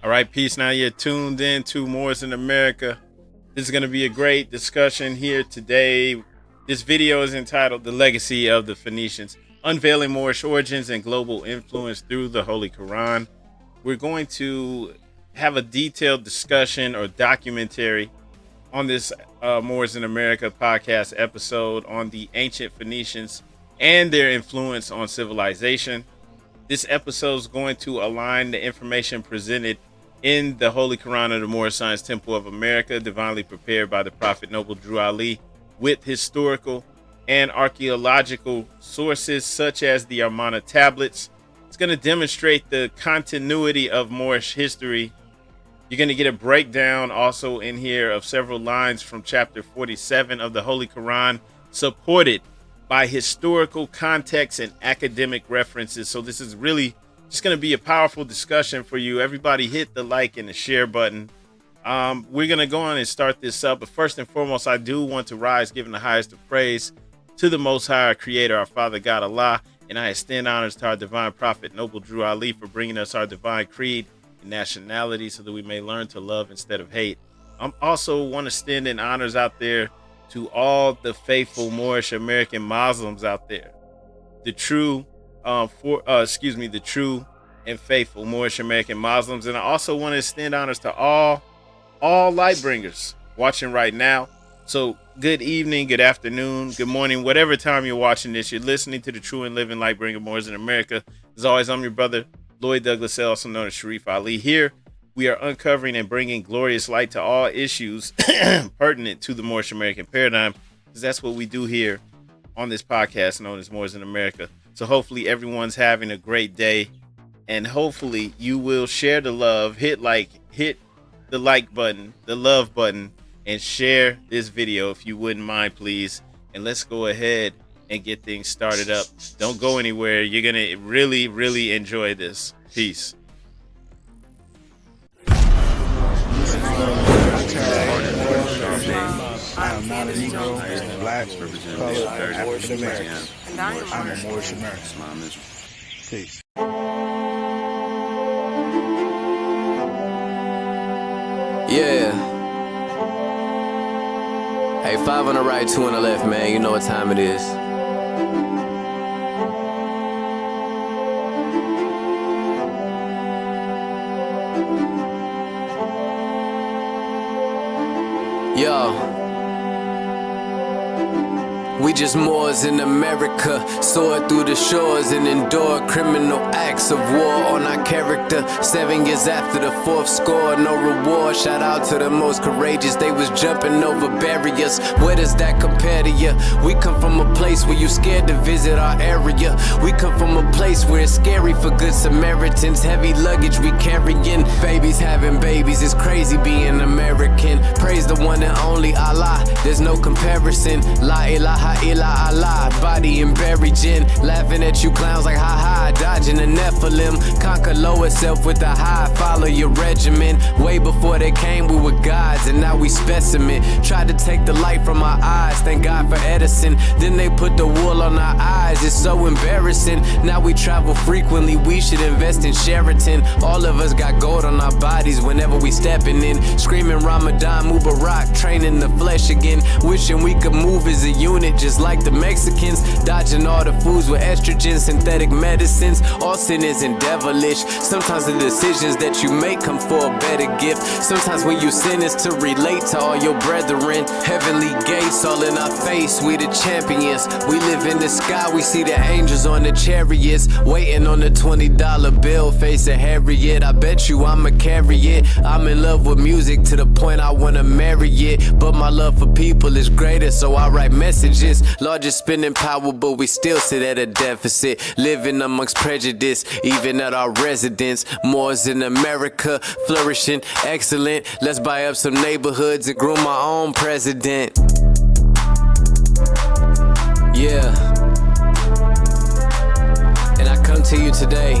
All right, peace. Now you're tuned in to Moors in America. This is going to be a great discussion here today. This video is entitled The Legacy of the Phoenicians, Unveiling Moorish Origins and Global Influence Through the Holy Koran. We're going to have a detailed discussion or documentary on this Moors in America podcast episode on the ancient Phoenicians and their influence on civilization. This episode is going to align the information presented in the Holy Koran of the Moorish Science Temple of America, divinely prepared by the Prophet Noble Drew Ali, with historical and archaeological sources such as the Amarna Tablets. It's going to demonstrate the continuity of Moorish history. You're going to get a breakdown also in here of several lines from chapter 47 of the Holy Koran, supported by historical context and academic references. So this is really just going to be a powerful discussion for you. Everybody hit the like and the share button. We're going to go on and start this up. But first and foremost, I do want to rise, giving the highest of praise to the Most High, our Creator, our Father God Allah. And I extend honors to our divine prophet, Noble Drew Ali, for bringing us our divine creed and nationality so that we may learn to love instead of hate. I also want to extend in honors out there to all the faithful Moorish American Muslims out there. The true the true and faithful Moorish American Muslims. And I also want to extend honors to all light bringers watching right now. So good evening, good afternoon, good morning, whatever time you're watching this. You're listening to the true and living light bringer Moors in America. As always, I'm your brother, Lloyd Douglas, also known as Sharif Ali. Here, we are uncovering and bringing glorious light to all issues pertinent to the Moorish American paradigm, because that's what we do here on this podcast known as Moors in America. So hopefully everyone's having a great day, and hopefully you will share the love, hit the like button, the love button, and share this video if you wouldn't mind, please. And let's go ahead and get things started up. Don't go anywhere. You're going to really, really enjoy this. Peace. I am not a Negro, black, colored, African American. I'm a Moorish American. Peace. Yeah. Hey, 5 on the right, 2 on the left, man. You know what time it is. Yo. We just Moors in America, soared through the shores and endured criminal acts of war on our character. 7 years after the 4th score, no reward. Shout out to the most courageous, they was jumping over barriers. Where does that compare to you? We come from a place where you scared to visit our area. We come from a place where it's scary for good Samaritans. Heavy luggage we carrying, babies having babies. It's crazy being American. Praise the one and only Allah, there's no comparison. La ilaha illa Allah, body and buried gin. Laughing at you clowns like ha-ha, dodging the Nephilim. Conquer lower self with the high, follow your regimen. Way before they came we were gods, and now we specimen. Tried to take the light from our eyes, thank God for Edison. Then they put the wool on our eyes, it's so embarrassing. Now we travel frequently, we should invest in Sheraton. All of us got gold on our bodies whenever we stepping in. Screaming Ramadan Mubarak, training the flesh again. Wishing we could move as a unit just like the Mexicans. Dodging all the foods with estrogen, synthetic medicines. All sin isn't devilish. Sometimes the decisions that you make come for a better gift. Sometimes when you sin is to relate to all your brethren. Heavenly gates all in our face, we the champions. We live in the sky, we see the angels on the chariots. Waiting on the $20 bill, face a Harriet. I bet you I'ma carry it. I'm in love with music to the point I wanna marry it. But my love for people is greater, so I write messages. Largest spending power, but we still sit at a deficit. Living amongst prejudice, even at our residence. Moors in America, flourishing, excellent. Let's buy up some neighborhoods and groom our own president. Yeah. And I come to you today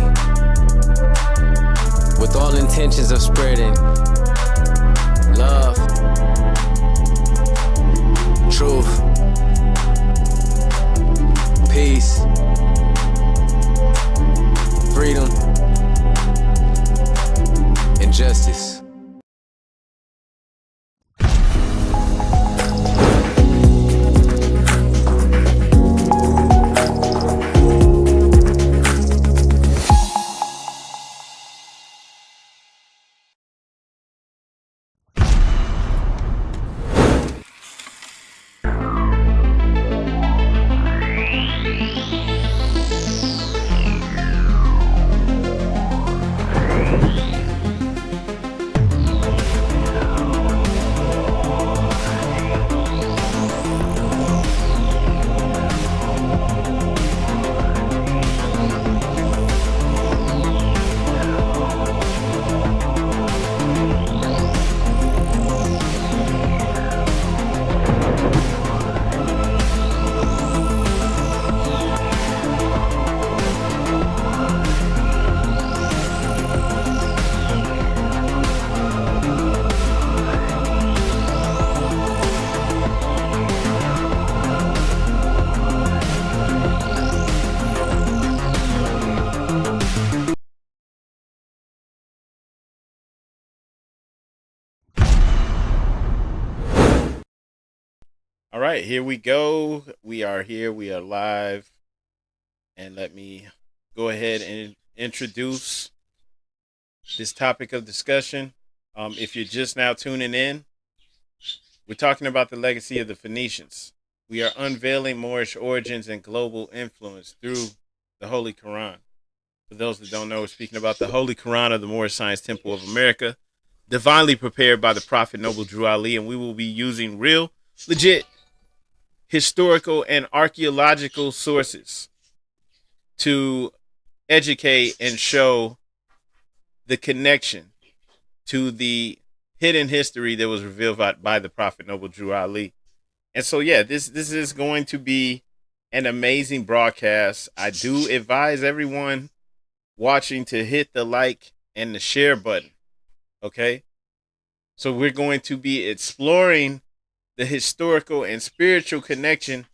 with all intentions of spreading love, truth, peace, freedom, and justice. All right, here we go. We are here. We are live. And let me go ahead and introduce this topic of discussion. If you're just now tuning in, we're talking about the legacy of the Phoenicians. We are unveiling Moorish origins and global influence through the Holy Koran. For those that don't know, we're speaking about the Holy Koran of the Moorish Science Temple of America, divinely prepared by the Prophet Noble Drew Ali, and we will be using real, legit, historical and archaeological sources to educate and show the connection to the hidden history that was revealed by the Prophet Noble Drew Ali. And so, yeah, this is going to be an amazing broadcast. I do advise everyone watching to hit the like and the share button. Okay? So we're going to be exploring the historical and spiritual connection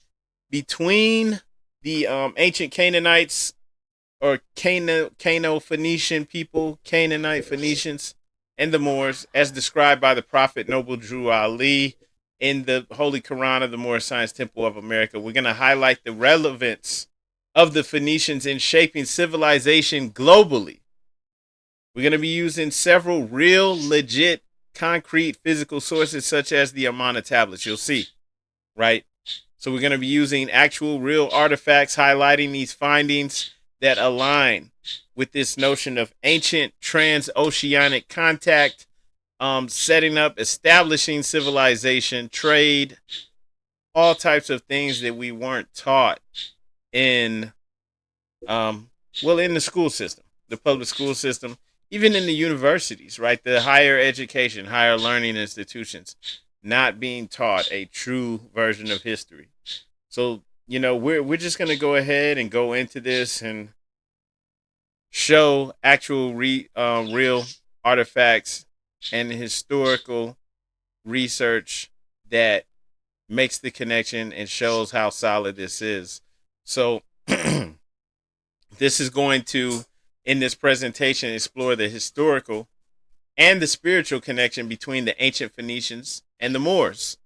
between the ancient Canaanites or Cano-Phoenician people, Canaanite Phoenicians, and the Moors, as described by the Prophet Noble Drew Ali in the Holy Koran of the Moorish Science Temple of America. We're going to highlight the relevance of the Phoenicians in shaping civilization globally. We're going to be using several real, legit, concrete physical sources such as the Amarna Tablets. You'll see, right? So we're going to be using actual real artifacts highlighting these findings that align with this notion of ancient transoceanic contact, setting up, establishing civilization, trade, all types of things that we weren't taught in, in the school system, the public school system, even in the universities, right? The higher education, higher learning institutions, not being taught a true version of history. So, we're just going to go ahead and go into this and show actual real artifacts and historical research that makes the connection and shows how solid this is. So this is going to, in this presentation, explore the historical and the spiritual connection between the ancient Phoenicians and the Moors.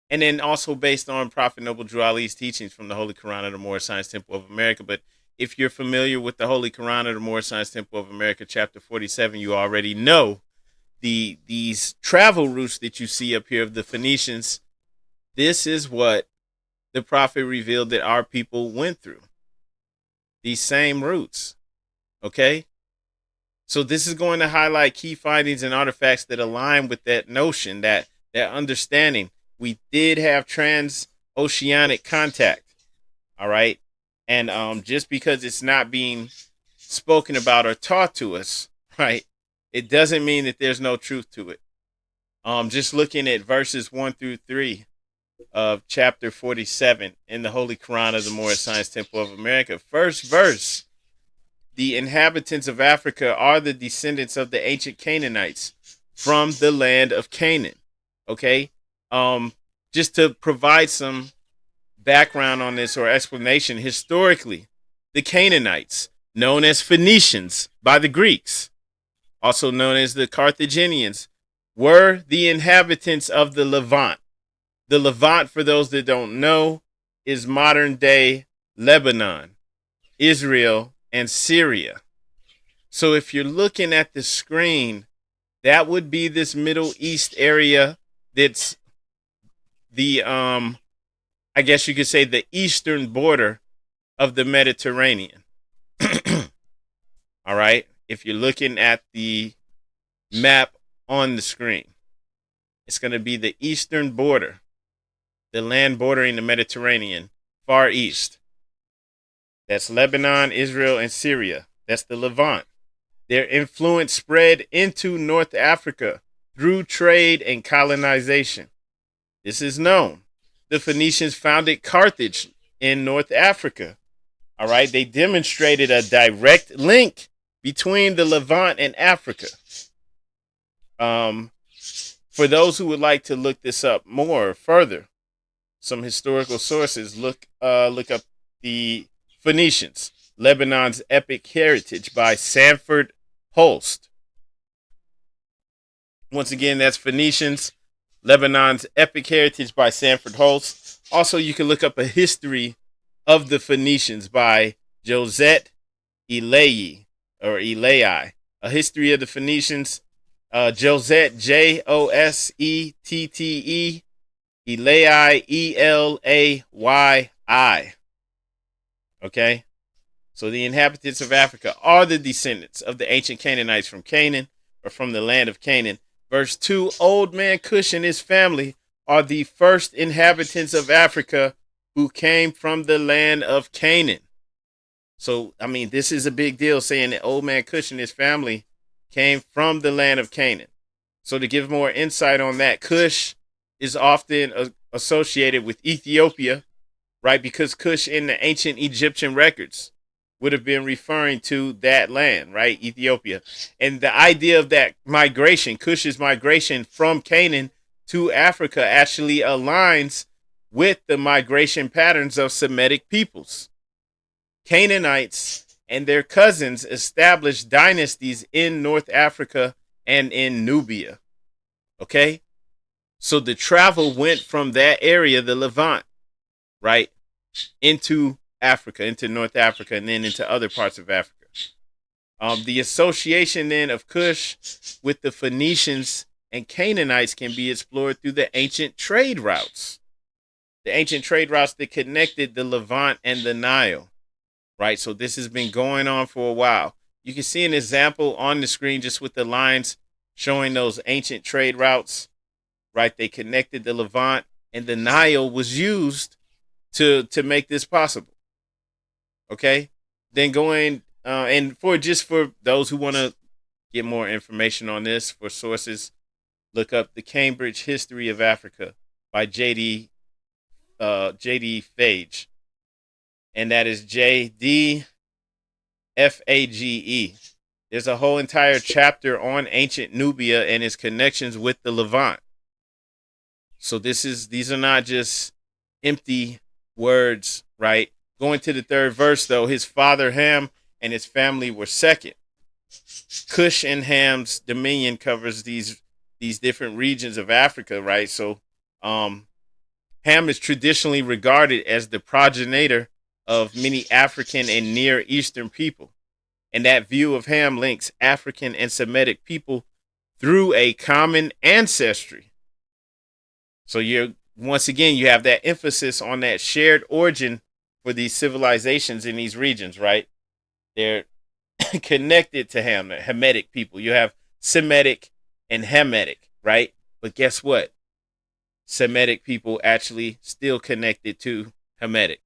And then also based on Prophet Noble Drew Ali's teachings from the Holy Koran of the Moorish Science Temple of America. But if you're familiar with the Holy Koran of the Moorish Science Temple of America, chapter 47, you already know these travel routes that you see up here of the Phoenicians. This is what the prophet revealed that our people went through. These same routes. Okay? So this is going to highlight key findings and artifacts that align with that notion, that understanding. We did have transoceanic contact. All right? And just because it's not being spoken about or taught to us, right, it doesn't mean that there's no truth to it. Just looking at verses 1 through 3 of chapter 47 in the Holy Koran of the Moorish Science Temple of America. First verse, the inhabitants of Africa are the descendants of the ancient Canaanites from the land of Canaan. Okay? Just to provide some background on this or explanation, historically, the Canaanites, known as Phoenicians by the Greeks, also known as the Carthaginians, were the inhabitants of the Levant. The Levant, for those that don't know, is modern day Lebanon, Israel, and Syria. So if you're looking at the screen, that would be this Middle East area that's the I guess you could say the eastern border of the Mediterranean. All right. If you're looking at the map on the screen, it's going to be the eastern border, the land bordering the Mediterranean, far east. That's Lebanon, Israel, and Syria. That's the Levant. Their influence spread into North Africa through trade and colonization. This is known. The Phoenicians founded Carthage in North Africa. All right. They demonstrated a direct link between the Levant and Africa. For those who would like to look this up more further, some historical sources, look up the Phoenicians, Lebanon's Epic Heritage by Sanford, Holst. Once again, that's Phoenicians, Lebanon's Epic Heritage by Sanford Holst. Also, you can look up a history of the Phoenicians by Josette, Elayi, or Elayi. A history of the Phoenicians, Josette, Josettee, Elayi, Elayi. Okay? So the inhabitants of Africa are the descendants of the ancient Canaanites from Canaan, or from the land of Canaan. Verse 2, old man Cush and his family are the first inhabitants of Africa who came from the land of Canaan. So, I mean, this is a big deal, saying that old man Cush and his family came from the land of Canaan. So to give more insight on that, Cush is often associated with Ethiopia, right? Because Cush in the ancient Egyptian records would have been referring to that land, right? Ethiopia. And the idea of that migration, Cush's migration from Canaan to Africa, actually aligns with the migration patterns of Semitic peoples. Canaanites and their cousins established dynasties in North Africa and in Nubia. Okay? So the travel went from that area, the Levant, right, into Africa, into North Africa, and then into other parts of Africa. The association then of Cush with the Phoenicians and Canaanites can be explored through the ancient trade routes. The ancient trade routes that connected the Levant and the Nile, right? So this has been going on for a while. You can see an example on the screen just with the lines showing those ancient trade routes, right? They connected the Levant, and the Nile was used to make this possible. Okay, then going and for those who want to get more information on this, for sources, look up the Cambridge History of Africa by J.D. Fage, and that is J.D. Fage. There's a whole entire chapter on ancient Nubia and its connections with the Levant. So these are not just empty words, right? Going to the third verse, though, his father Ham and his family were second. Cush and Ham's dominion covers these different regions of Africa, right? So Ham is traditionally regarded as the progenitor of many African and Near Eastern people. And that view of Ham links African and Semitic people through a common ancestry. So once again, you have that emphasis on that shared origin for these civilizations in these regions, right? They're connected to Ham, the Hamitic people. You have Semitic and Hamitic, right? But guess what? Semitic people actually still connected to Hamitic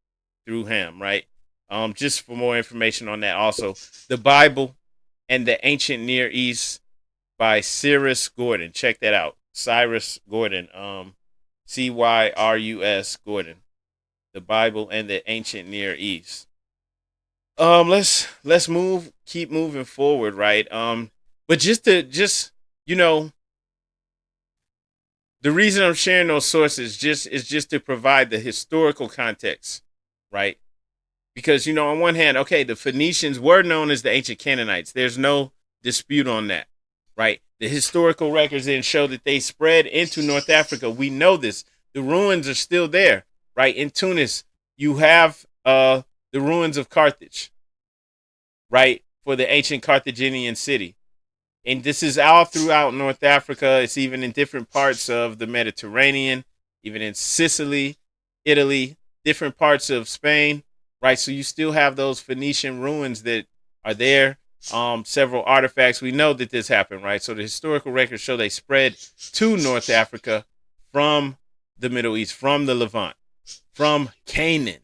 through Ham, right? Just for more information on that, also, The Bible and the Ancient Near East by Cyrus Gordon. Check that out. Cyrus Gordon, Cyrus Gordon. The Bible and the Ancient Near East. Let's keep moving forward, right? But the reason I'm sharing those sources is just to provide the historical context, right? Because, on one hand, okay, the Phoenicians were known as the ancient Canaanites. There's no dispute on that. right? The historical records then show that they spread into North Africa. We know this. The ruins are still there, right? In Tunis, you have the ruins of Carthage, right? For the ancient Carthaginian city. And this is all throughout North Africa. It's even in different parts of the Mediterranean, even in Sicily, Italy, different parts of Spain, right? So you still have those Phoenician ruins that are there. Several artifacts. We know that this happened, right? So the historical records show they spread to North Africa from the Middle East, from the Levant, from Canaan,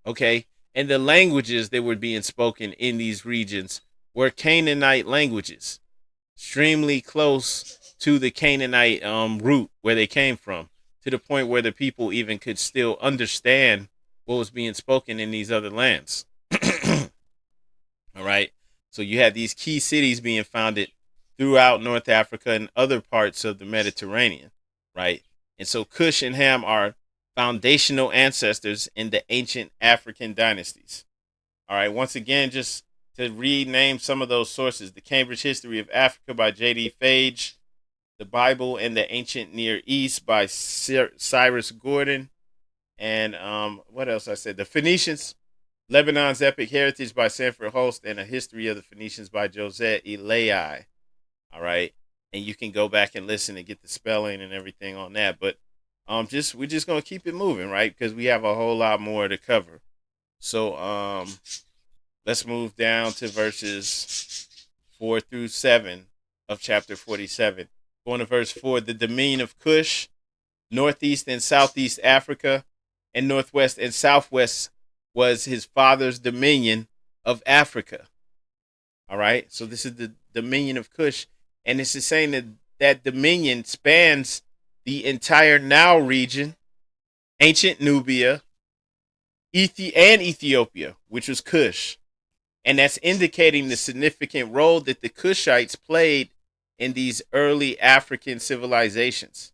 okay? And the languages that were being spoken in these regions were Canaanite languages, extremely close to the Canaanite root where they came from, to the point where the people even could still understand what was being spoken in these other lands. All right. So you had these key cities being founded throughout North Africa and other parts of the Mediterranean, right? And so Cush and Ham are foundational ancestors in the ancient African dynasties. All right. Once again, just to rename some of those sources: the Cambridge History of Africa by J.D. Fage, the Bible and the Ancient Near East by Cyrus Gordon, and what else I said? The Phoenicians, Lebanon's Epic Heritage by Sanford, Holst, and A History of the Phoenicians by Josette, Elayi. All right, and you can go back and listen and get the spelling and everything on that. But we're just gonna keep it moving, right? Because we have a whole lot more to cover. So let's move down to verses 4 through 7 of chapter 47. Going to verse 4: the dominion of Cush, northeast and southeast Africa, and northwest and southwest was his father's dominion of Africa. All right, so this is the dominion of Cush, and this is saying that that dominion spans the entire Nile region, ancient Nubia, and Ethiopia, which was Cush. And that's indicating the significant role that the Cushites played in these early African civilizations,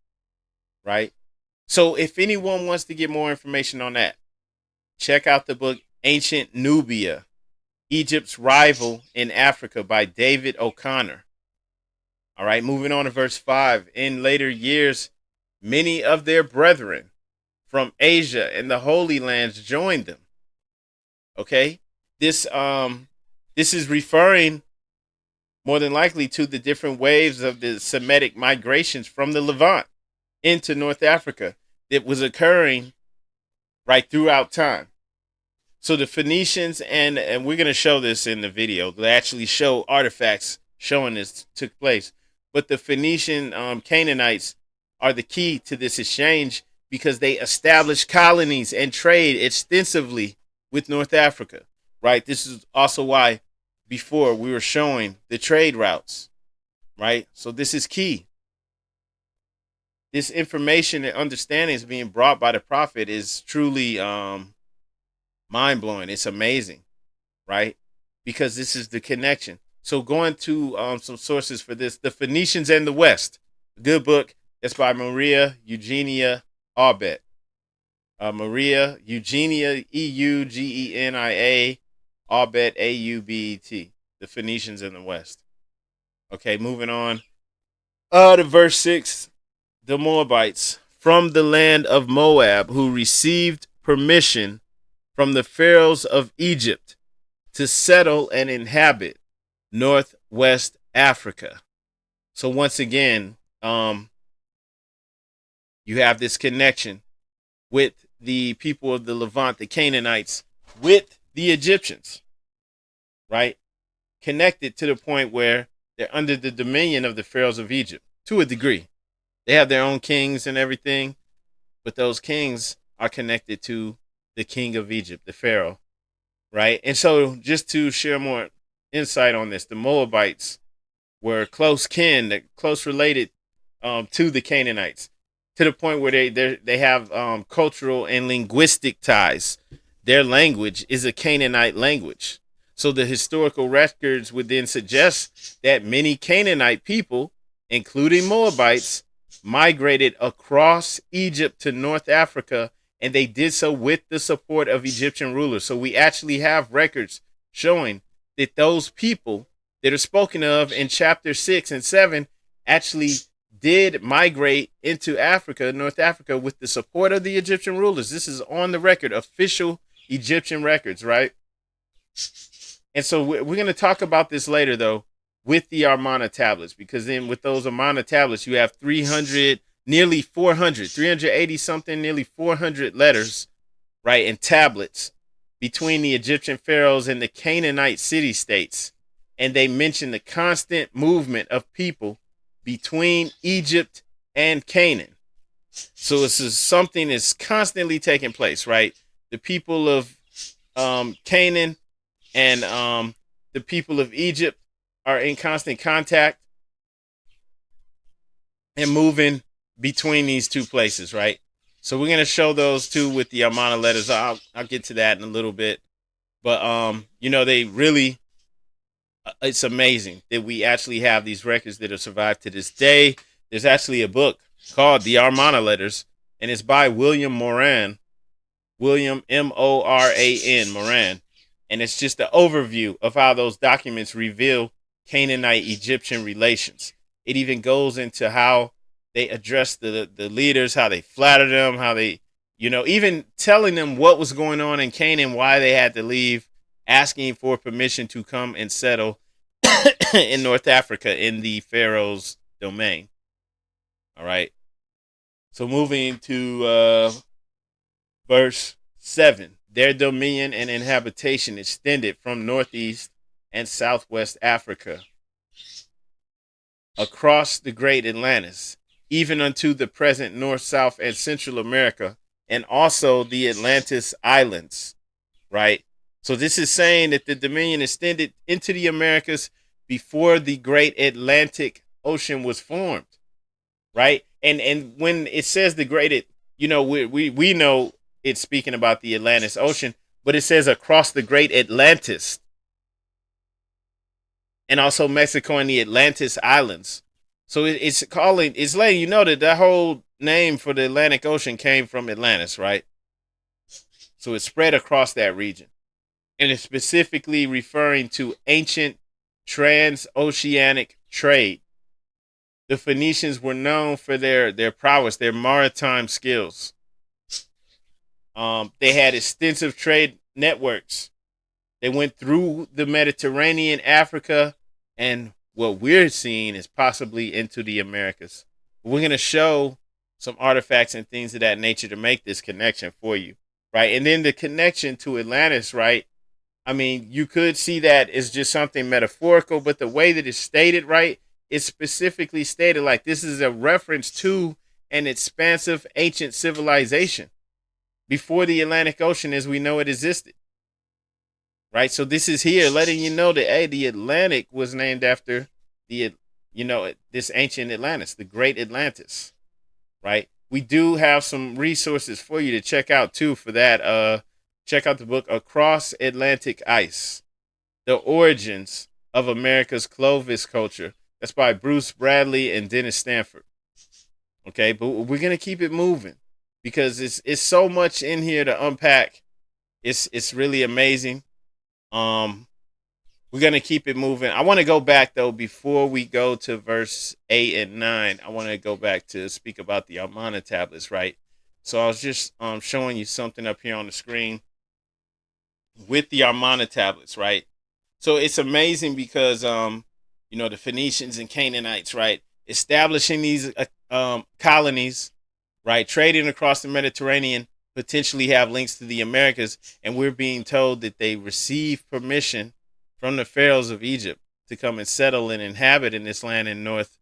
right? So if anyone wants to get more information on that, check out the book Ancient Nubia, Egypt's Rival in Africa by David O'Connor. All right, moving on to verse 5. In later years, many of their brethren from Asia and the Holy Lands joined them. Okay, this is referring more than likely to the different waves of the Semitic migrations from the Levant into North Africa that was occurring right throughout time. So the Phoenicians, and we're going to show this in the video, they actually show artifacts showing this took place. But the Phoenician Canaanites are the key to this exchange because they established colonies and trade extensively with North Africa, right? This is also why before we were showing the trade routes, right? So this is key. This information and understanding is being brought by the prophet is truly mind-blowing. It's amazing, right? Because this is the connection. So going to some sources for this, The Phoenicians and the West, a good book. It's by María, Eugenia, Aubet. María, Eugenia, Eugenia, Aubet, Aubet. The Phoenicians in the West. Okay, moving on. To verse 6. The Moabites from the land of Moab, who received permission from the pharaohs of Egypt to settle and inhabit northwest Africa. So once again, you have this connection with the people of the Levant, the Canaanites, with the Egyptians, right? Connected to the point where they're under the dominion of the pharaohs of Egypt to a degree. They have their own kings and everything, but those kings are connected to the king of Egypt, the pharaoh, right? And so just to share more insight on this, the Moabites were close kin, close related to the Canaanites, to the point where they have cultural and linguistic ties. Their language is a Canaanite language. So the historical records would then suggest that many Canaanite people, including Moabites, migrated across Egypt to North Africa, and they did so with the support of Egyptian rulers. So we actually have records showing that those people that are spoken of in chapter 6 and 7 actually did migrate into Africa, North Africa, with the support of the Egyptian rulers. This is on the record, official Egyptian records, right? And so we're going to talk about this later, though, with the Amarna Tablets, because then with those Amarna Tablets, you have 300, nearly 400, 380 something, nearly 400 letters, right, and tablets between the Egyptian pharaohs and the Canaanite city-states. And they mention the constant movement of people between Egypt and Canaan. So this is something that's constantly taking place, right? The people of Canaan and the people of Egypt are in constant contact and moving between these two places, right? So we're going to show those two with the Amarna letters. I'll get to that in a little bit. But, they really, it's amazing that we actually have these records that have survived to this day. There's actually a book called The Amarna Letters, and it's by William Moran, William Moran, Moran. And it's just an overview of how those documents reveal Canaanite-Egyptian relations. It even goes into how they address the leaders, how they flatter them, how they, even telling them what was going on in Canaan, why they had to leave, asking for permission to come and settle in North Africa in the Pharaoh's domain. All right. So moving to verse 7. Their dominion and inhabitation extended from northeast and southwest Africa across the great Atlantis, even unto the present North, South, and Central America, and also the Atlantis Islands, right? So this is saying that the dominion extended into the Americas before the great Atlantic Ocean was formed, right? And when it says the great, we know it's speaking about the Atlantis Ocean, but it says across the great Atlantis, and also Mexico and the Atlantis Islands. So it's letting you know that that whole name for the Atlantic Ocean came from Atlantis, right? So it's spread across that region. And it's specifically referring to ancient transoceanic trade. The Phoenicians were known for their prowess, their maritime skills. They had extensive trade networks. They went through the Mediterranean, Africa, and what we're seeing is possibly into the Americas. We're going to show some artifacts and things of that nature to make this connection for you, right? And then the connection to Atlantis, right? I mean, you could see that as just something metaphorical, but the way that it's stated, right, it's specifically stated like this is a reference to an expansive ancient civilization before the Atlantic Ocean as we know it existed. Right, so this is here letting you know that the Atlantic was named after this ancient Atlantis, the Great Atlantis. Right, we do have some resources for you to check out too. For that, check out the book Across Atlantic Ice: The Origins of America's Clovis Culture. That's by Bruce Bradley and Dennis Sanford. Okay, but we're gonna keep it moving because it's so much in here to unpack. It's really amazing. We're gonna keep it moving. I want to go back though before we go to verse 8 and 9. I want to go back to speak about the Amarna Tablets, right? So I was just showing you something up here on the screen with the Amarna Tablets, right? So it's amazing because the Phoenicians and Canaanites, right, establishing these colonies, right, trading across the Mediterranean, potentially have links to the Americas, and we're being told that they received permission from the pharaohs of Egypt to come and settle and inhabit in this land in North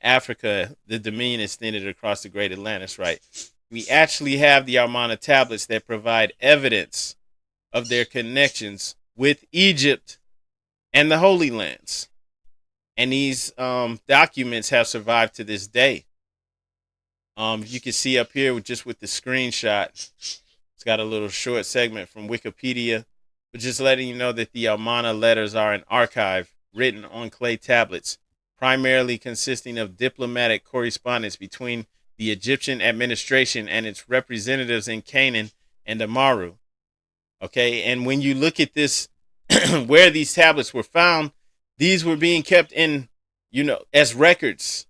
Africa. The dominion extended across the Great Atlantis, right? We actually have the Amarna Tablets that provide evidence of their connections with Egypt and the Holy Lands. And these documents have survived to this day. You can see up here just with the screenshot, it's got a little short segment from Wikipedia, but just letting you know that the Amarna letters are an archive written on clay tablets, primarily consisting of diplomatic correspondence between the Egyptian administration and its representatives in Canaan and Amaru. Okay, and when you look at this, where these tablets were found, These were being kept in, as records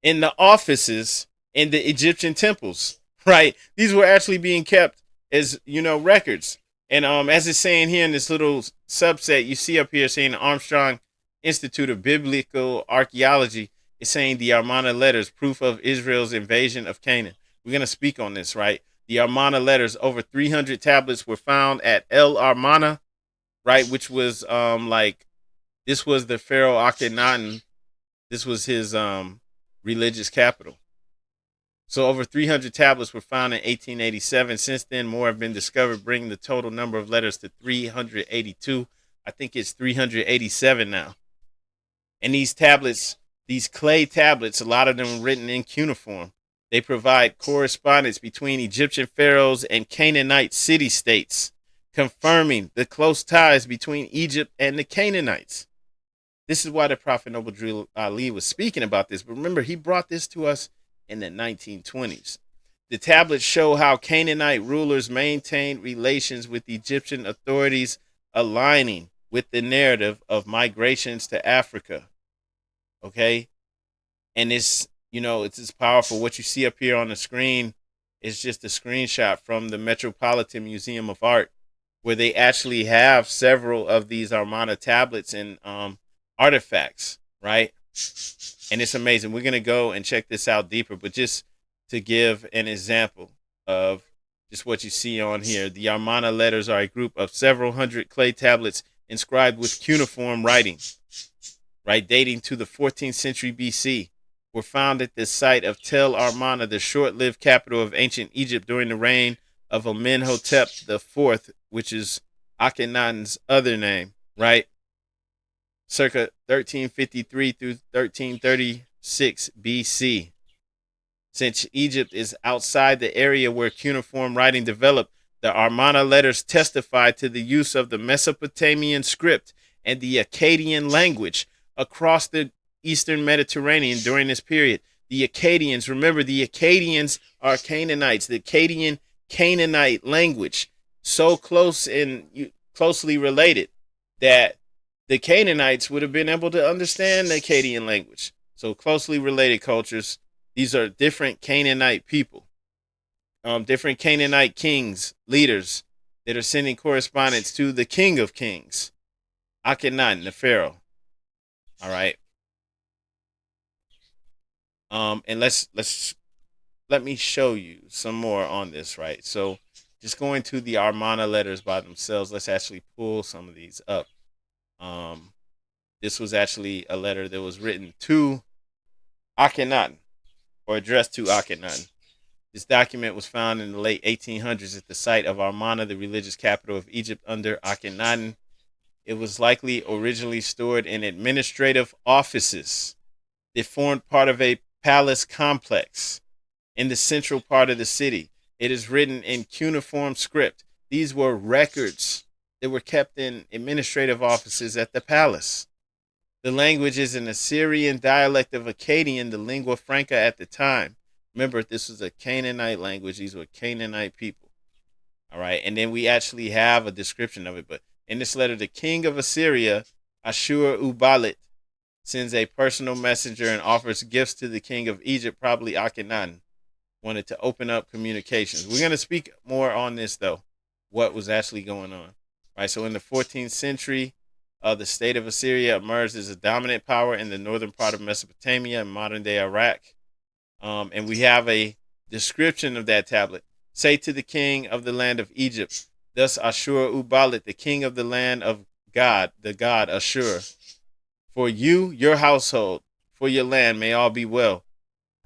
in the offices in the Egyptian temples, right? These were actually being kept as, records. And as it's saying here in this little subset, you see up here saying Armstrong Institute of Biblical Archaeology is saying the Amarna letters, proof of Israel's invasion of Canaan. We're going to speak on this, right? The Amarna letters, over 300 tablets were found at El Amarna, right? Which was this was the Pharaoh Akhenaten. This was his religious capital. So over 300 tablets were found in 1887. Since then, more have been discovered, bringing the total number of letters to 382. I think it's 387 now. And these tablets, these clay tablets, a lot of them written in cuneiform. They provide correspondence between Egyptian pharaohs and Canaanite city-states, confirming the close ties between Egypt and the Canaanites. This is why the Prophet Noble Drew Ali was speaking about this. But remember, he brought this to us in the 1920s. The tablets show how Canaanite rulers maintained relations with Egyptian authorities, aligning with the narrative of migrations to Africa. Okay? And it's just powerful. What you see up here on the screen is just a screenshot from the Metropolitan Museum of Art, where they actually have several of these Amarna tablets and artifacts, right? And it's amazing. We're going to go and check this out deeper, but just to give an example of just what you see on here, the Amarna letters are a group of several hundred clay tablets inscribed with cuneiform writing, right, dating to the 14th century BC, were found at the site of Tel Amarna, the short-lived capital of ancient Egypt during the reign of Amenhotep IV, which is Akhenaten's other name, right? Circa 1353 through 1336 BC. Since Egypt is outside the area where cuneiform writing developed, the Amarna letters testify to the use of the Mesopotamian script and the Akkadian language across the Eastern Mediterranean during this period. The Akkadians, remember, the Akkadians are Canaanites. The Akkadian Canaanite language, so close and closely related that the Canaanites would have been able to understand the Akkadian language. So closely related cultures. These are different Canaanite people, different Canaanite kings, leaders that are sending correspondence to the King of Kings, Akhenaten, the Pharaoh. All right. And let me show you some more on this, right? So just going to the Amarna letters by themselves, let's actually pull some of these up. This was actually a letter that was written to Akhenaten, or addressed to Akhenaten. This document was found in the late 1800s at the site of Amarna, the religious capital of Egypt under Akhenaten. It was likely originally stored in administrative offices that formed part of a palace complex in the central part of the city. It is written in cuneiform script. These were records that were kept in administrative offices at the palace. The language is an Assyrian dialect of Akkadian, the lingua franca at the time. Remember, this was a Canaanite language. These were Canaanite people. All right. And then we actually have a description of it. But in this letter, the king of Assyria, Ashur-uballit, sends a personal messenger and offers gifts to the king of Egypt, probably Akhenaten. Wanted to open up communications. We're going to speak more on this, though, what was actually going on. Right, so in the 14th century, the state of Assyria emerged as a dominant power in the northern part of Mesopotamia and modern-day Iraq. And we have a description of that tablet. Say to the king of the land of Egypt, thus Ashur-uballit, the king of the land of God, the god Ashur, for you, your household, for your land, may all be well.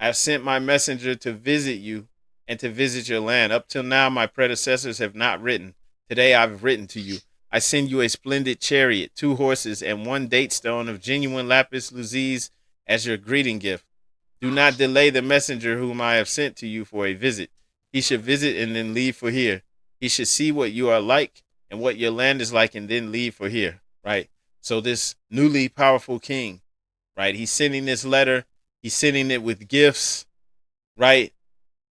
I have sent my messenger to visit you and to visit your land. Up till now, my predecessors have not written. Today I've written to you. I send you a splendid chariot, 2 horses, and 1 date stone of genuine lapis lazuli as your greeting gift. Do not delay the messenger whom I have sent to you for a visit. He should visit and then leave for here. He should see what you are like and what your land is like and then leave for here, right? So this newly powerful king, right? He's sending this letter. He's sending it with gifts, right?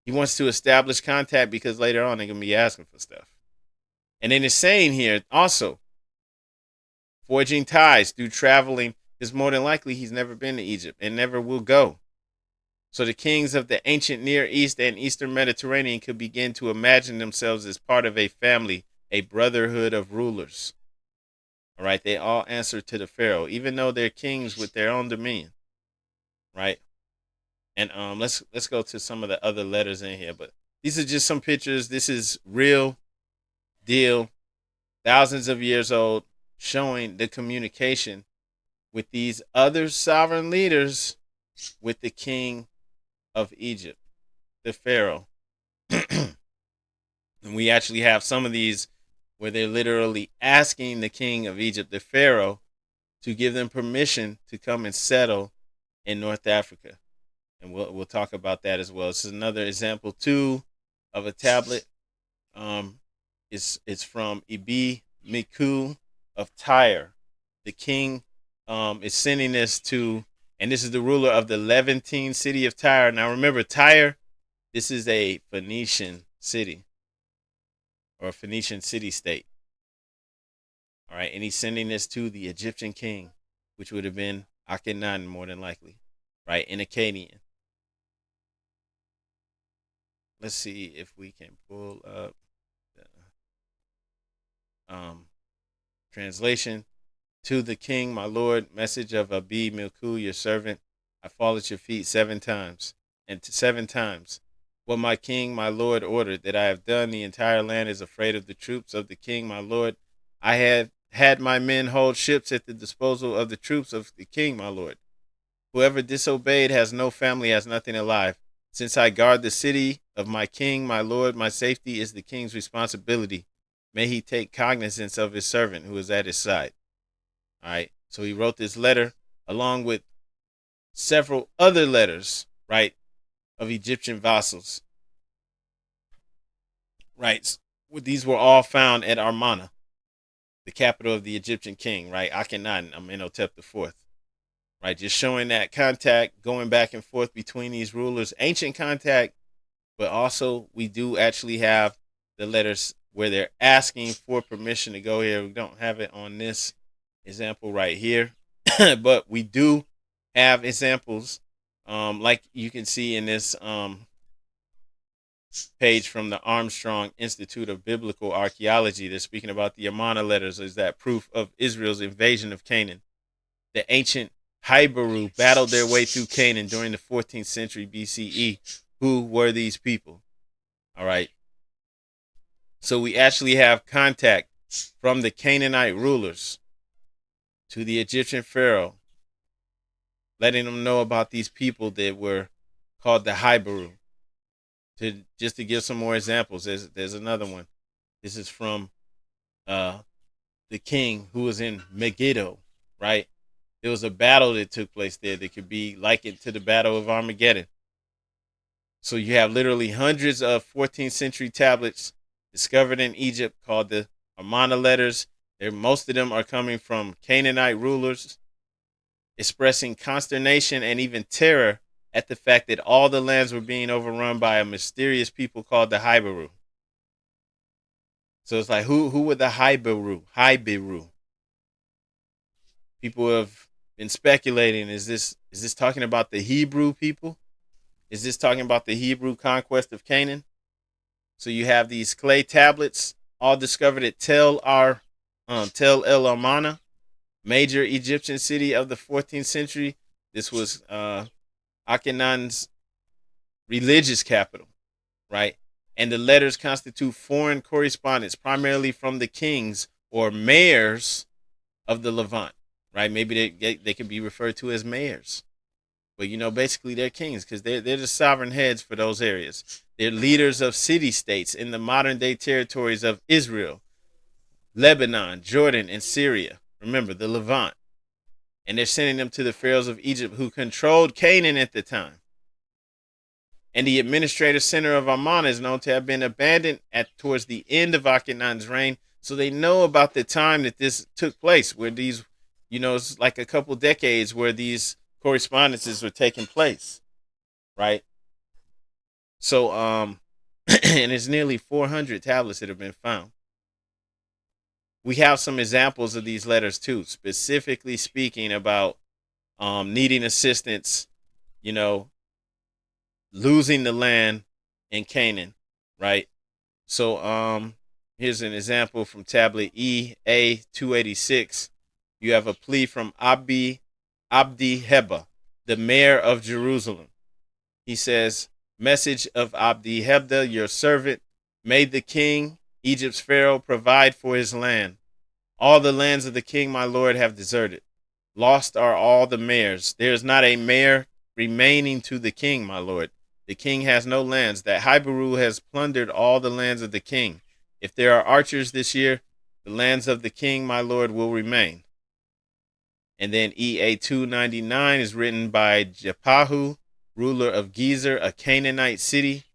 He wants to establish contact because later on they're going to be asking for stuff. And then it's saying here also, forging ties through traveling because more than likely he's never been to Egypt and never will go. So the kings of the ancient Near East and Eastern Mediterranean could begin to imagine themselves as part of a family, a brotherhood of rulers. All right, they all answer to the Pharaoh, even though they're kings with their own dominion. Right, and let's go to some of the other letters in here, but these are just some pictures. This is real deal, thousands of years old, showing the communication with these other sovereign leaders with the king of Egypt, the Pharaoh. And we actually have some of these where they're literally asking the king of Egypt, the Pharaoh, to give them permission to come and settle in North Africa. And we'll talk about that as well. This is another example too of a tablet. It's from Ibi Miku of Tyre. The king is sending this to, and this is the ruler of the Levantine city of Tyre. Now remember, Tyre, this is a Phoenician city or a Phoenician city state. All right, and he's sending this to the Egyptian king, which would have been Akhenaten more than likely, right, in Akkadian. Let's see if we can pull up the translation. To the king, my lord, message of Abi Milku, your servant. I fall at your feet 7 times, and 7 times. What my king, my lord, ordered that I have done, the entire land is afraid of the troops of the king, my lord. I have had my men hold ships at the disposal of the troops of the king, my lord. Whoever disobeyed has no family, has nothing alive. Since I guard the city of my king, my lord, my safety is the king's responsibility. May he take cognizance of his servant who is at his side. All right. So he wrote this letter along with several other letters, right, of Egyptian vassals. Right. These were all found at Amarna, the capital of the Egyptian king, right? Akhenaten, Amenhotep IV. Right. Just showing that contact going back and forth between these rulers, ancient contact, but also we do actually have the letters where they're asking for permission to go here. We don't have it on this example right here, but we do have examples like you can see in this page from the Armstrong Institute of Biblical Archaeology. They're speaking about the Amarna letters as that proof of Israel's invasion of Canaan. The ancient Hybaru battled their way through Canaan during the 14th century BCE. Who were these people? All right. So we actually have contact from the Canaanite rulers to the Egyptian pharaoh, letting them know about these people that were called the Hybaru. Just to give some more examples, there's another one. This is from the king who was in Megiddo, right? There was a battle that took place there that could be likened to the Battle of Armageddon. So you have literally hundreds of 14th century tablets discovered in Egypt called the Amarna letters. Most of them are coming from Canaanite rulers, expressing consternation and even terror at the fact that all the lands were being overrun by a mysterious people called the Hybaru. So it's like, who were the Hybaru? People have been speculating, is this talking about the Hebrew people? Is this talking about the Hebrew conquest of Canaan? So you have these clay tablets all discovered at Tel El Amarna, major Egyptian city of the 14th century. This was Akhenaten's religious capital, right? And the letters constitute foreign correspondence, primarily from the kings or mayors of the Levant, right? Maybe they could be referred to as mayors. But, basically they're kings because they're the sovereign heads for those areas. They're leaders of city-states in the modern-day territories of Israel, Lebanon, Jordan, and Syria. Remember, the Levant. And they're sending them to the pharaohs of Egypt who controlled Canaan at the time. And the administrative center of Amarna is known to have been abandoned towards the end of Akhenaten's reign. So they know about the time that this took place, where these, it's like a couple decades where these correspondences were taking place, right? So, and it's nearly 400 tablets that have been found. We have some examples of these letters too, specifically speaking about needing assistance, you know, losing the land in Canaan, right? So here's an example from tablet EA 286. You have a plea from Abdi Heba, the mayor of Jerusalem. He says, "Message of Abdi Hebda, your servant, made the king, Egypt's pharaoh, provide for his land. All the lands of the king, my lord, have deserted. Lost are all the mayors. There is not a mayor remaining to the king, my lord. The king has no lands. That Hibaru has plundered all the lands of the king. If there are archers this year, the lands of the king, my lord, will remain." And then EA 299 is written by Jepahu, ruler of Gezer, a Canaanite city,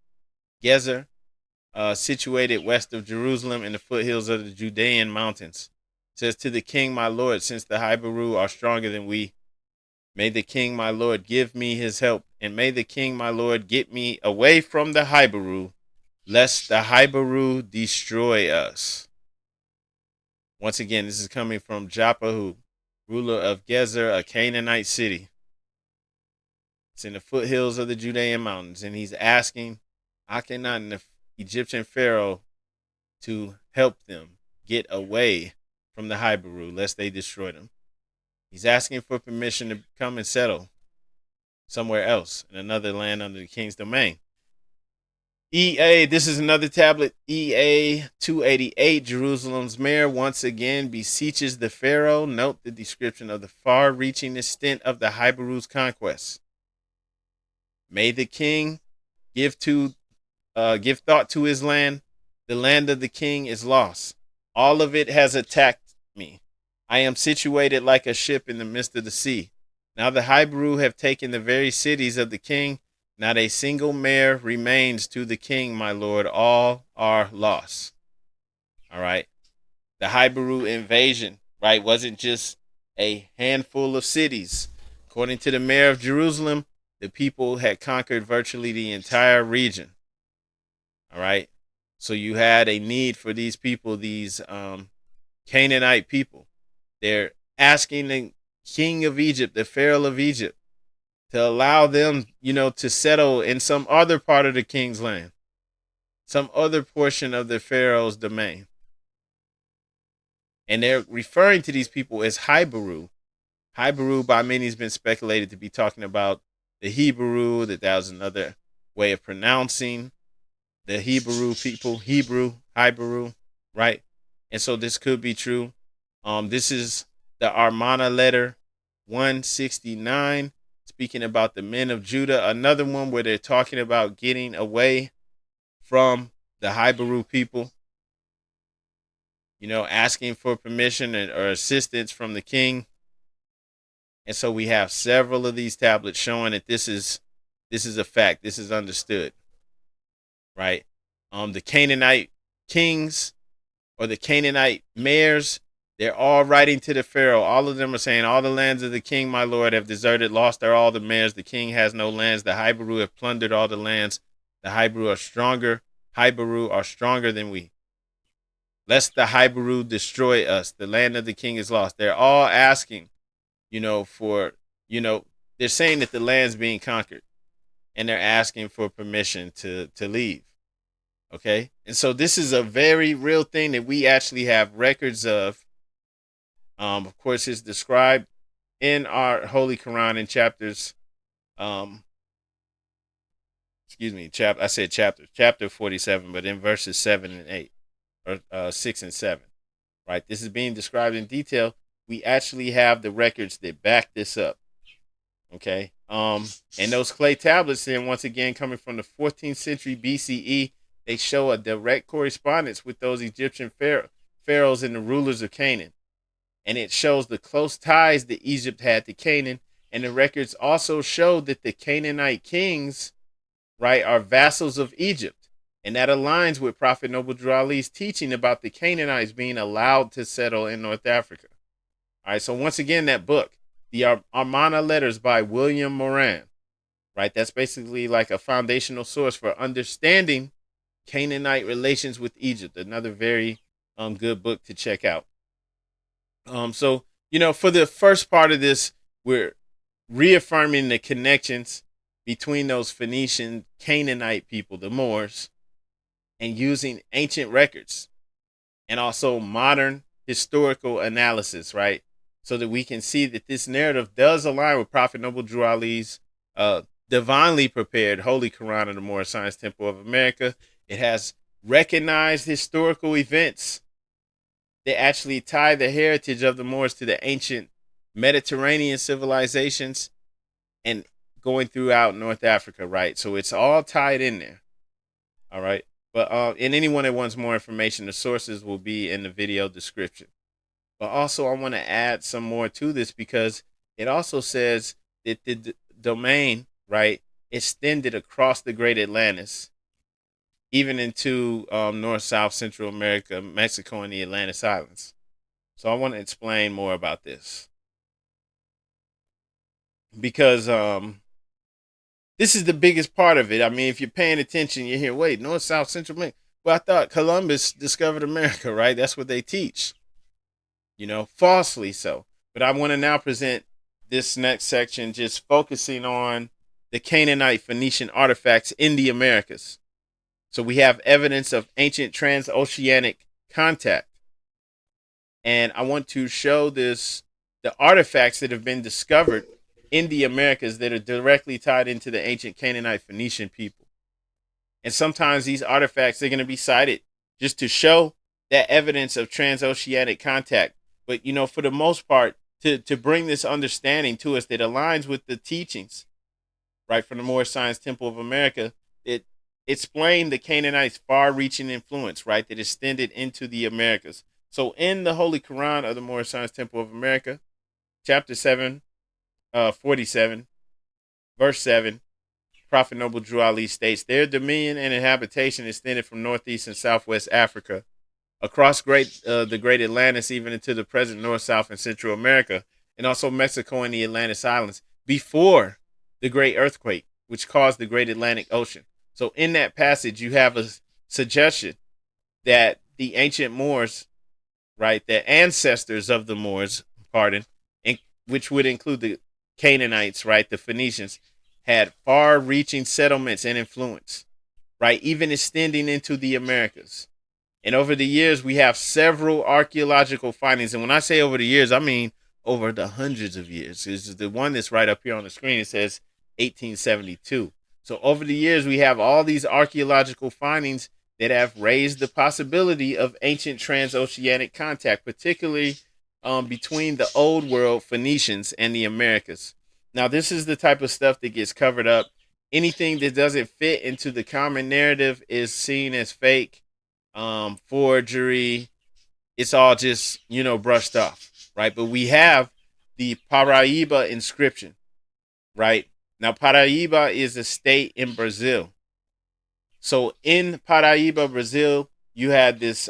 Gezer, situated west of Jerusalem in the foothills of the Judean mountains. It says, "To the king, my lord, since the Hibaru are stronger than we, may the king, my lord, give me his help, and may the king, my lord, get me away from the Hibaru, lest the Hibaru destroy us." Once again, this is coming from Jepahu, ruler of Gezer, a Canaanite city. It's in the foothills of the Judean mountains, and he's asking Akhenaten, the Egyptian pharaoh, to help them get away from the Hibaru, lest they destroy them. He's asking for permission to come and settle somewhere else in another land under the king's domain. EA, this is another tablet, EA 288, Jerusalem's mayor once again beseeches the pharaoh. Note the description of the far-reaching extent of the Hibaru's conquest. May the king give thought to his land. The land of the king is lost. All of it has attacked me. I am situated like a ship in the midst of the sea. Now the Hibaru have taken the very cities of the king. Not a single mayor remains to the king, my lord. All are lost. All right. The Hibaru invasion, right, wasn't just a handful of cities. According to the mayor of Jerusalem, the people had conquered virtually the entire region. All right. So you had a need for these people, these Canaanite people. They're asking the king of Egypt, the pharaoh of Egypt, to allow them, to settle in some other part of the king's land, some other portion of the pharaoh's domain. And they're referring to these people as Hibaru. Hibaru, by many, has been speculated to be talking about the Hebrew, that was another way of pronouncing the Hebrew people, Hibaru, right? And so this could be true. This is the Amarna letter 169. Speaking about the men of Judah, another one where they're talking about getting away from the Hibaru people, asking for permission or assistance from the king. And so we have several of these tablets showing that this is a fact. This is understood, right? The Canaanite kings or the Canaanite mayors, they're all writing to the pharaoh. All of them are saying, all the lands of the king, my lord, have deserted. Lost are all the mayors. The king has no lands. The Hibaru have plundered all the lands. The Hibaru are stronger than we. Lest the Hibaru destroy us. The land of the king is lost. They're all asking, they're saying that the land's being conquered. And they're asking for permission to leave. Okay? And so this is a very real thing that we actually have records of. Of course, it's described in our Holy Koran in chapters. Chapter 47, but in verses 7 and 8, or 6 and 7. Right? This is being described in detail. We actually have the records that back this up. Okay? And those clay tablets, then, once again, coming from the 14th century BCE, they show a direct correspondence with those Egyptian pharaohs and the rulers of Canaan. And it shows the close ties that Egypt had to Canaan. And the records also show that the Canaanite kings, right, are vassals of Egypt. And that aligns with Prophet Noble Drew Ali's teaching about the Canaanites being allowed to settle in North Africa. All right, so once again, that book, the Amarna Letters by William Moran, right, that's basically like a foundational source for understanding Canaanite relations with Egypt. Another very good book to check out. So, for the first part of this, we're reaffirming the connections between those Phoenician Canaanite people, the Moors, and using ancient records and also modern historical analysis, right? So that we can see that this narrative does align with Prophet Noble Drew Ali's divinely prepared Holy Koran of the Moorish Science Temple of America. It has recognized historical events that actually tie the heritage of the Moors to the ancient Mediterranean civilizations and going throughout North Africa, right? So it's all tied in there. All right. But and anyone that wants more information, the sources will be in the video description. But also, I want to add some more to this because it also says that the domain, right, extended across the Great Atlantis, even into North, South, Central America, Mexico, and the Atlantis Islands. So I want to explain more about this because this is the biggest part of it. I mean, if you're paying attention, you hear, wait, North, South, Central America. Well, I thought Columbus discovered America, right? That's what they teach, falsely so. But I want to now present this next section just focusing on the Canaanite Phoenician artifacts in the Americas. So we have evidence of ancient transoceanic contact. And I want to show the artifacts that have been discovered in the Americas that are directly tied into the ancient Canaanite Phoenician people. And sometimes these artifacts, they're going to be cited just to show that evidence of transoceanic contact. But, for the most part, to bring this understanding to us that aligns with the teachings, right, from the Moorish Science Temple of America, it explained the Canaanites' far-reaching influence, right, that extended into the Americas. So in the Holy Koran of the Moorish Science Temple of America, chapter 7, 47, verse 7, Prophet Noble Drew Ali states, their dominion and habitation extended from northeast and southwest Africa, across the Great Atlantis, even into the present North, South, and Central America, and also Mexico and the Atlantis Islands, before the Great Earthquake, which caused the Great Atlantic Ocean. So in that passage, you have a suggestion that the ancient Moors, right, the ancestors of the Moors, which would include the Canaanites, right, the Phoenicians, had far-reaching settlements and influence, right, even extending into the Americas. And over the years, we have several archaeological findings. And when I say over the years, I mean over the hundreds of years. Is the one that's right up here on the screen. It says 1872. So over the years, we have all these archaeological findings that have raised the possibility of ancient transoceanic contact, particularly between the old world Phoenicians and the Americas. Now, this is the type of stuff that gets covered up. Anything that doesn't fit into the common narrative is seen as fake, forgery. It's all just, brushed off, right? But we have the Paraíba inscription, right? Now, Paraíba is a state in Brazil. So in Paraíba, Brazil, you had this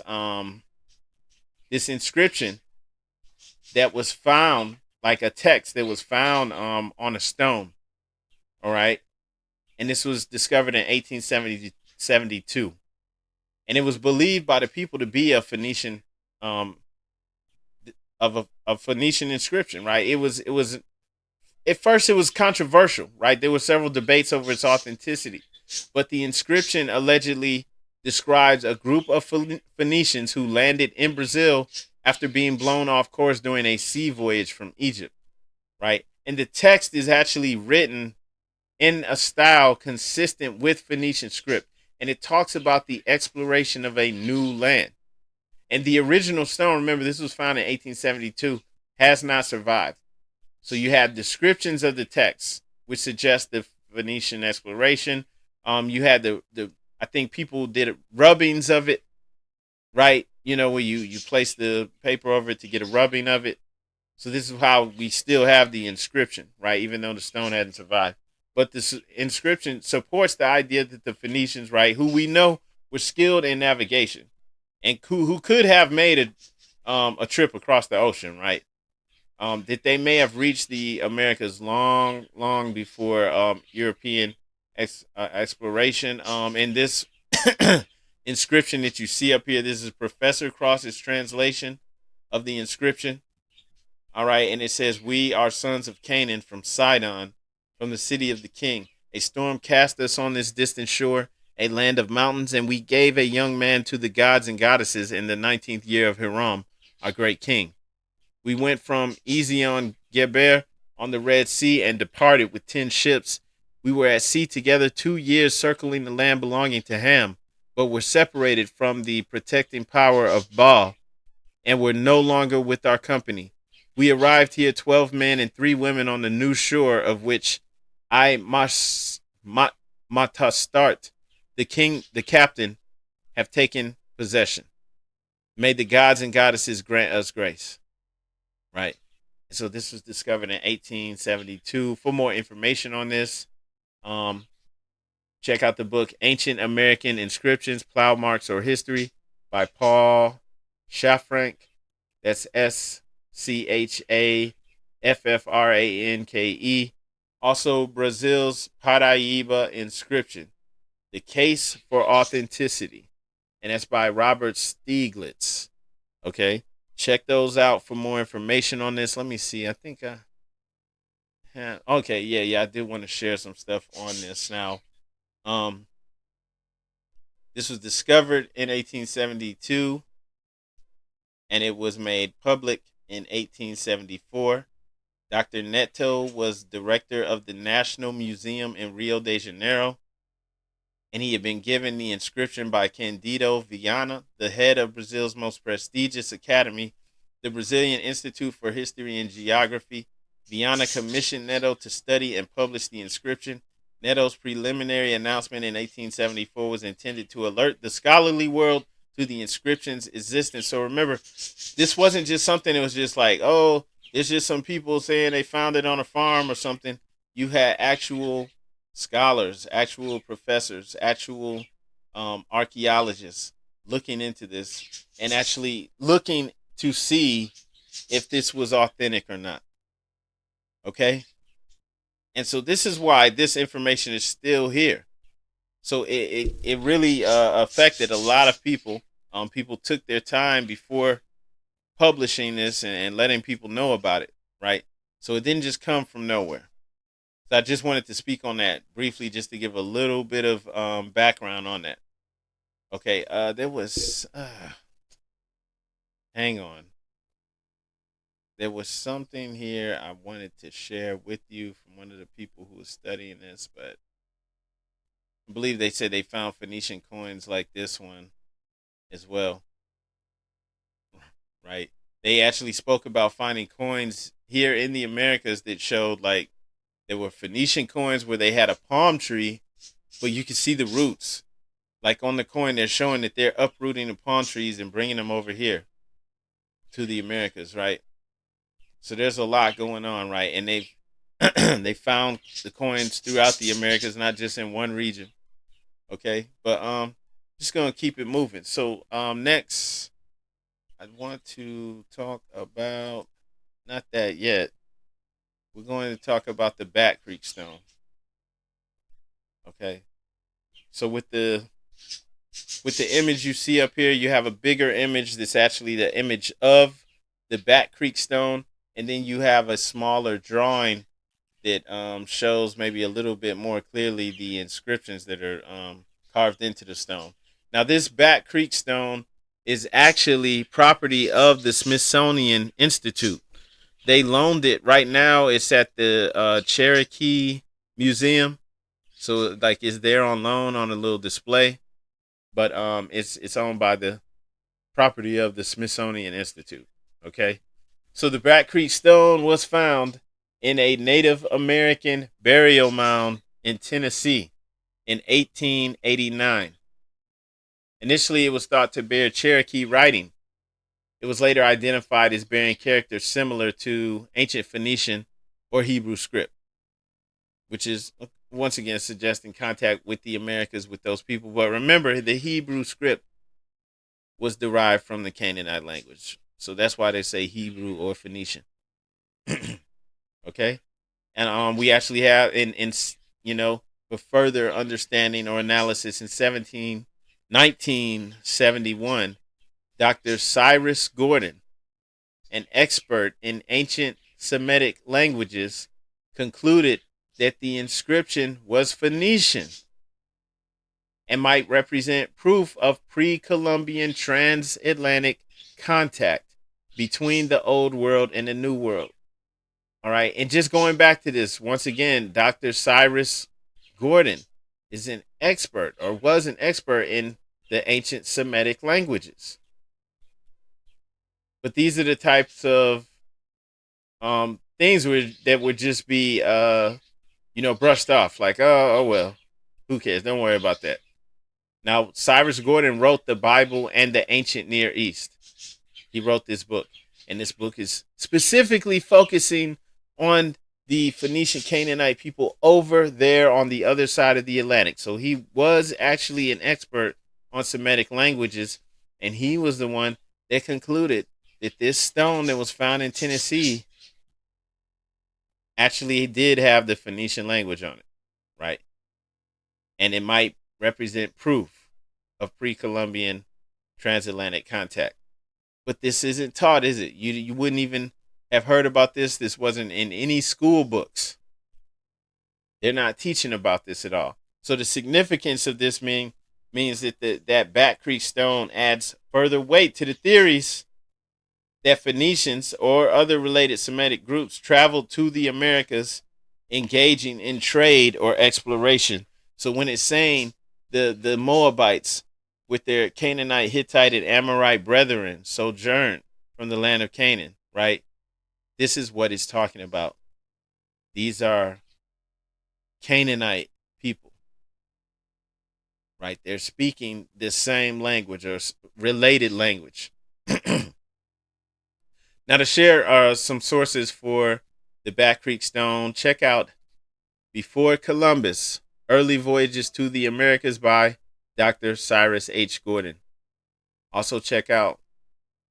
inscription that was found, like a text that was found on a stone. All right. And this was discovered in 1872. And it was believed by the people to be a Phoenician of a Phoenician inscription, right? It was at first it was controversial, right? There were several debates over its authenticity. But the inscription allegedly describes a group of Phoenicians who landed in Brazil after being blown off course during a sea voyage from Egypt, right? And the text is actually written in a style consistent with Phoenician script. And it talks about the exploration of a new land. And the original stone, remember, this was found in 1872, has not survived. So you have descriptions of the text, which suggest the Phoenician exploration. You had I think people did rubbings of it, right? Where you place the paper over it to get a rubbing of it. So this is how we still have the inscription, right? Even though the stone hadn't survived. But this inscription supports the idea that the Phoenicians, right, who we know were skilled in navigation and who could have made a trip across the ocean, right? That they may have reached the Americas long before European exploration. And this inscription that you see up here, this is Professor Cross's translation of the inscription. All right. And it says, we are sons of Canaan from Sidon, from the city of the king. A storm cast us on this distant shore, a land of mountains, and we gave a young man to the gods and goddesses in the 19th year of Hiram, our great king. We went from Ezion Geber on the Red Sea and departed with 10 ships. We were at sea together 2 years, circling the land belonging to Ham, but were separated from the protecting power of Baal and were no longer with our company. We arrived here 12 men and 3 women on the new shore, of which I Matastart, the king, the captain, have taken possession. May the gods and goddesses grant us grace. Right. So this was discovered in 1872. For more information on this, check out the book Ancient American Inscriptions, Plow Marks, or History by Paul Schafrank. That's Schafranke. Also, Brazil's Paraíba Inscription, The Case for Authenticity. And that's by Robert Stieglitz. Okay. Check those out for more information on this. Let me see. I think I have. Okay. Yeah. I did want to share some stuff on this now. This was discovered in 1872 and it was made public in 1874. Dr. Neto was director of the National Museum in Rio de Janeiro, and he had been given the inscription by Candido Viana, the head of Brazil's most prestigious academy, the Brazilian Institute for History and Geography. Viana commissioned Neto to study and publish the inscription. Neto's preliminary announcement in 1874 was intended to alert the scholarly world to the inscription's existence. So remember, this wasn't just something that was just like, oh, it's just some people saying they found it on a farm or something. You had actual scholars, actual professors, actual archaeologists looking into this and actually looking to see if this was authentic or not. Okay? And so this is why this information is still here. So it really affected a lot of people. People took their time before publishing this and letting people know about it, right? So it didn't just come from nowhere. So I just wanted to speak on that briefly, just to give a little bit of background on that. Okay, there was, hang on. There was something here I wanted to share with you from one of the people who was studying this, but I believe they said they found Phoenician coins like this one as well. Right? They actually spoke about finding coins here in the Americas that showed like there were Phoenician coins where they had a palm tree, but you could see the roots. Like on the coin, they're showing that they're uprooting the palm trees and bringing them over here to the Americas, right? So there's a lot going on, right? And they've they found the coins throughout the Americas, not just in one region. Okay, but just gonna keep it moving. So next, I want to talk about not that yet. We're going to talk about the Bat Creek Stone. Okay, so with the image you see up here, you have a bigger image that's actually the image of the Bat Creek Stone, and then you have a smaller drawing that shows maybe a little bit more clearly the inscriptions that are carved into the stone. Now, this Bat Creek Stone is actually property of the Smithsonian Institute. They loaned it. Right now, it's at the Cherokee Museum, so like it's there on loan on a little display. But it's owned by the property of the Smithsonian Institute. Okay, so the Bat Creek Stone was found in a Native American burial mound in Tennessee in 1889. Initially, it was thought to bear Cherokee writing. It was later identified as bearing characters similar to ancient Phoenician or Hebrew script, which is once again suggesting contact with the Americas with those people. But remember, the Hebrew script was derived from the Canaanite language. So that's why they say Hebrew or Phoenician. Okay? And we actually have in for further understanding or analysis in 1971, Dr. Cyrus Gordon an expert in ancient Semitic languages, concluded that the inscription was Phoenician and might represent proof of pre-Columbian transatlantic contact between the old world and the new world. All right. And just going back to this, once again, Dr. Cyrus Gordon is an expert, or was an expert, in the ancient Semitic languages. But these are the types of things that would just be, brushed off. Like, oh, well, who cares? Don't worry about that. Now, Cyrus Gordon wrote the Bible and the Ancient Near East. He wrote this book. And this book is specifically focusing on the Phoenician Canaanite people over there on the other side of the Atlantic. So he was actually an expert on Semitic languages. And he was the one that concluded that this stone that was found in Tennessee actually did have the Phoenician language on it, right? And it might represent proof of pre-Columbian transatlantic contact. But this isn't taught, is it? You wouldn't even have heard about this. This wasn't in any school books. They're not teaching about this at all. So the significance of this means that that Bat Creek stone adds further weight to the theories that Phoenicians or other related Semitic groups traveled to the Americas engaging in trade or exploration. So when it's saying the Moabites with their Canaanite, Hittite, and Amorite brethren sojourned from the land of Canaan, right? This is what it's talking about. These are Canaanite people, right? They're speaking the same language or related language. Now, to share some sources for the Bat Creek Stone, check out Before Columbus, Early Voyages to the Americas by Dr. Cyrus H. Gordon. Also check out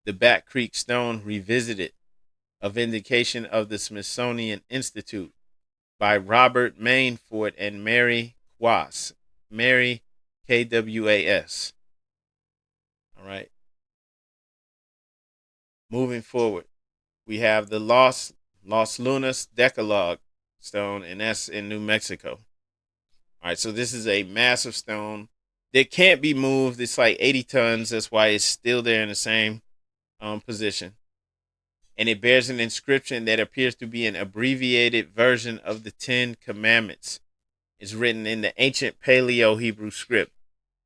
The Bat Creek Stone Revisited, A Vindication of the Smithsonian Institute by Robert Mainford and Mary Kwass. Mary, Kwas. All right. Moving forward, we have the Los Lunas Decalogue stone, and that's in New Mexico. All right, so this is a massive stone that can't be moved. It's like 80 tons. That's why it's still there in the same position. And it bears an inscription that appears to be an abbreviated version of the Ten Commandments. It's written in the ancient Paleo-Hebrew script.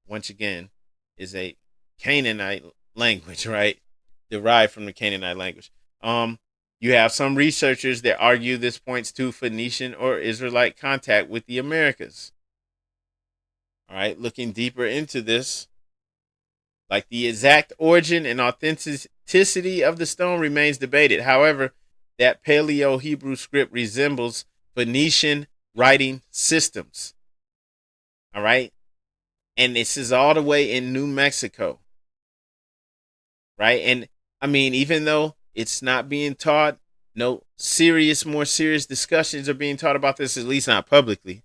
Once again, is a Canaanite language, right? Derived from the Canaanite language. You have some researchers that argue this points to Phoenician or Israelite contact with the Americas. All right, looking deeper into this, like the exact origin and authenticity of the stone remains debated. However, that Paleo-Hebrew script resembles Phoenician writing systems. All right, and this is all the way in New Mexico. Right, and I mean, even though it's not being taught, no more serious discussions are being taught about this, at least not publicly.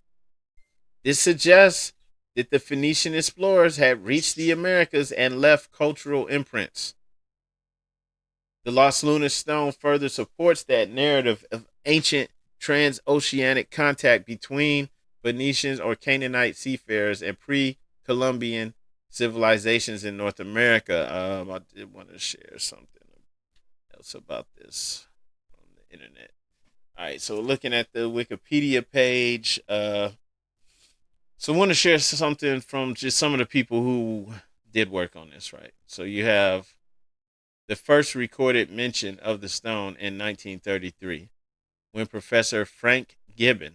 This suggests that the Phoenician explorers had reached the Americas and left cultural imprints. The Los Lunas stone further supports that narrative of ancient transoceanic contact between Phoenicians or Canaanite seafarers and pre-Columbian civilizations in North America. I did want to share something else about this on the internet. All right, so looking at the Wikipedia page, so I want to share something from just some of the people who did work on this, right? So you have the first recorded mention of the stone in 1933, when Professor Frank Hibben,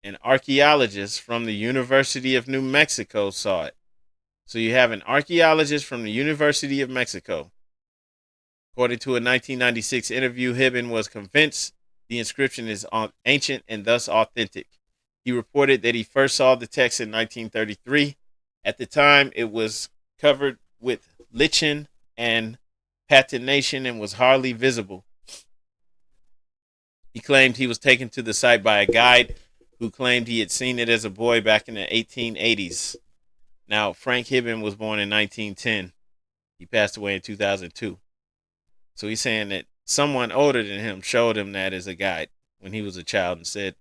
an archaeologist from the University of New Mexico, saw it. So you have an archaeologist from the University of Mexico. According to a 1996 interview, Hibben was convinced the inscription is ancient and thus authentic. He reported that he first saw the text in 1933. At the time, it was covered with lichen and patination and was hardly visible. He claimed he was taken to the site by a guide who claimed he had seen it as a boy back in the 1880s. Now, Frank Hibben was born in 1910. He passed away in 2002. So he's saying that someone older than him showed him that as a guide when he was a child and said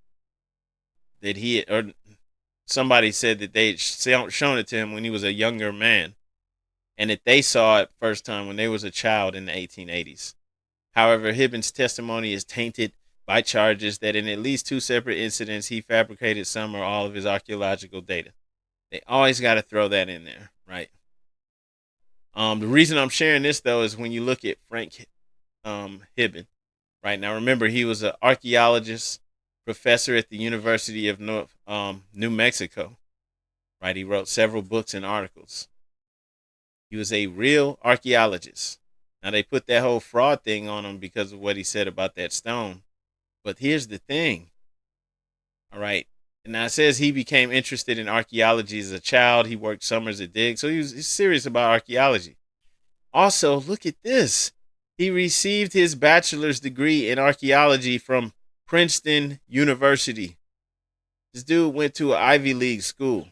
that or somebody said that they'd shown it to him when he was a younger man and that they saw it first time when they was a child in the 1880s. However, Hibben's testimony is tainted by charges that in at least 2 separate incidents he fabricated some or all of his archaeological data. They always got to throw that in there, right? The reason I'm sharing this though is when you look at Frank Hibben, right? Now remember he was an archaeologist, professor at the University of New Mexico, right? He wrote several books and articles. He was a real archaeologist. Now they put that whole fraud thing on him because of what he said about that stone. But here's the thing. All right. And now it says he became interested in archaeology as a child. He worked summers at Dig. So he's serious about archaeology. Also, look at this. He received his bachelor's degree in archaeology from Princeton University. This dude went to an Ivy League school.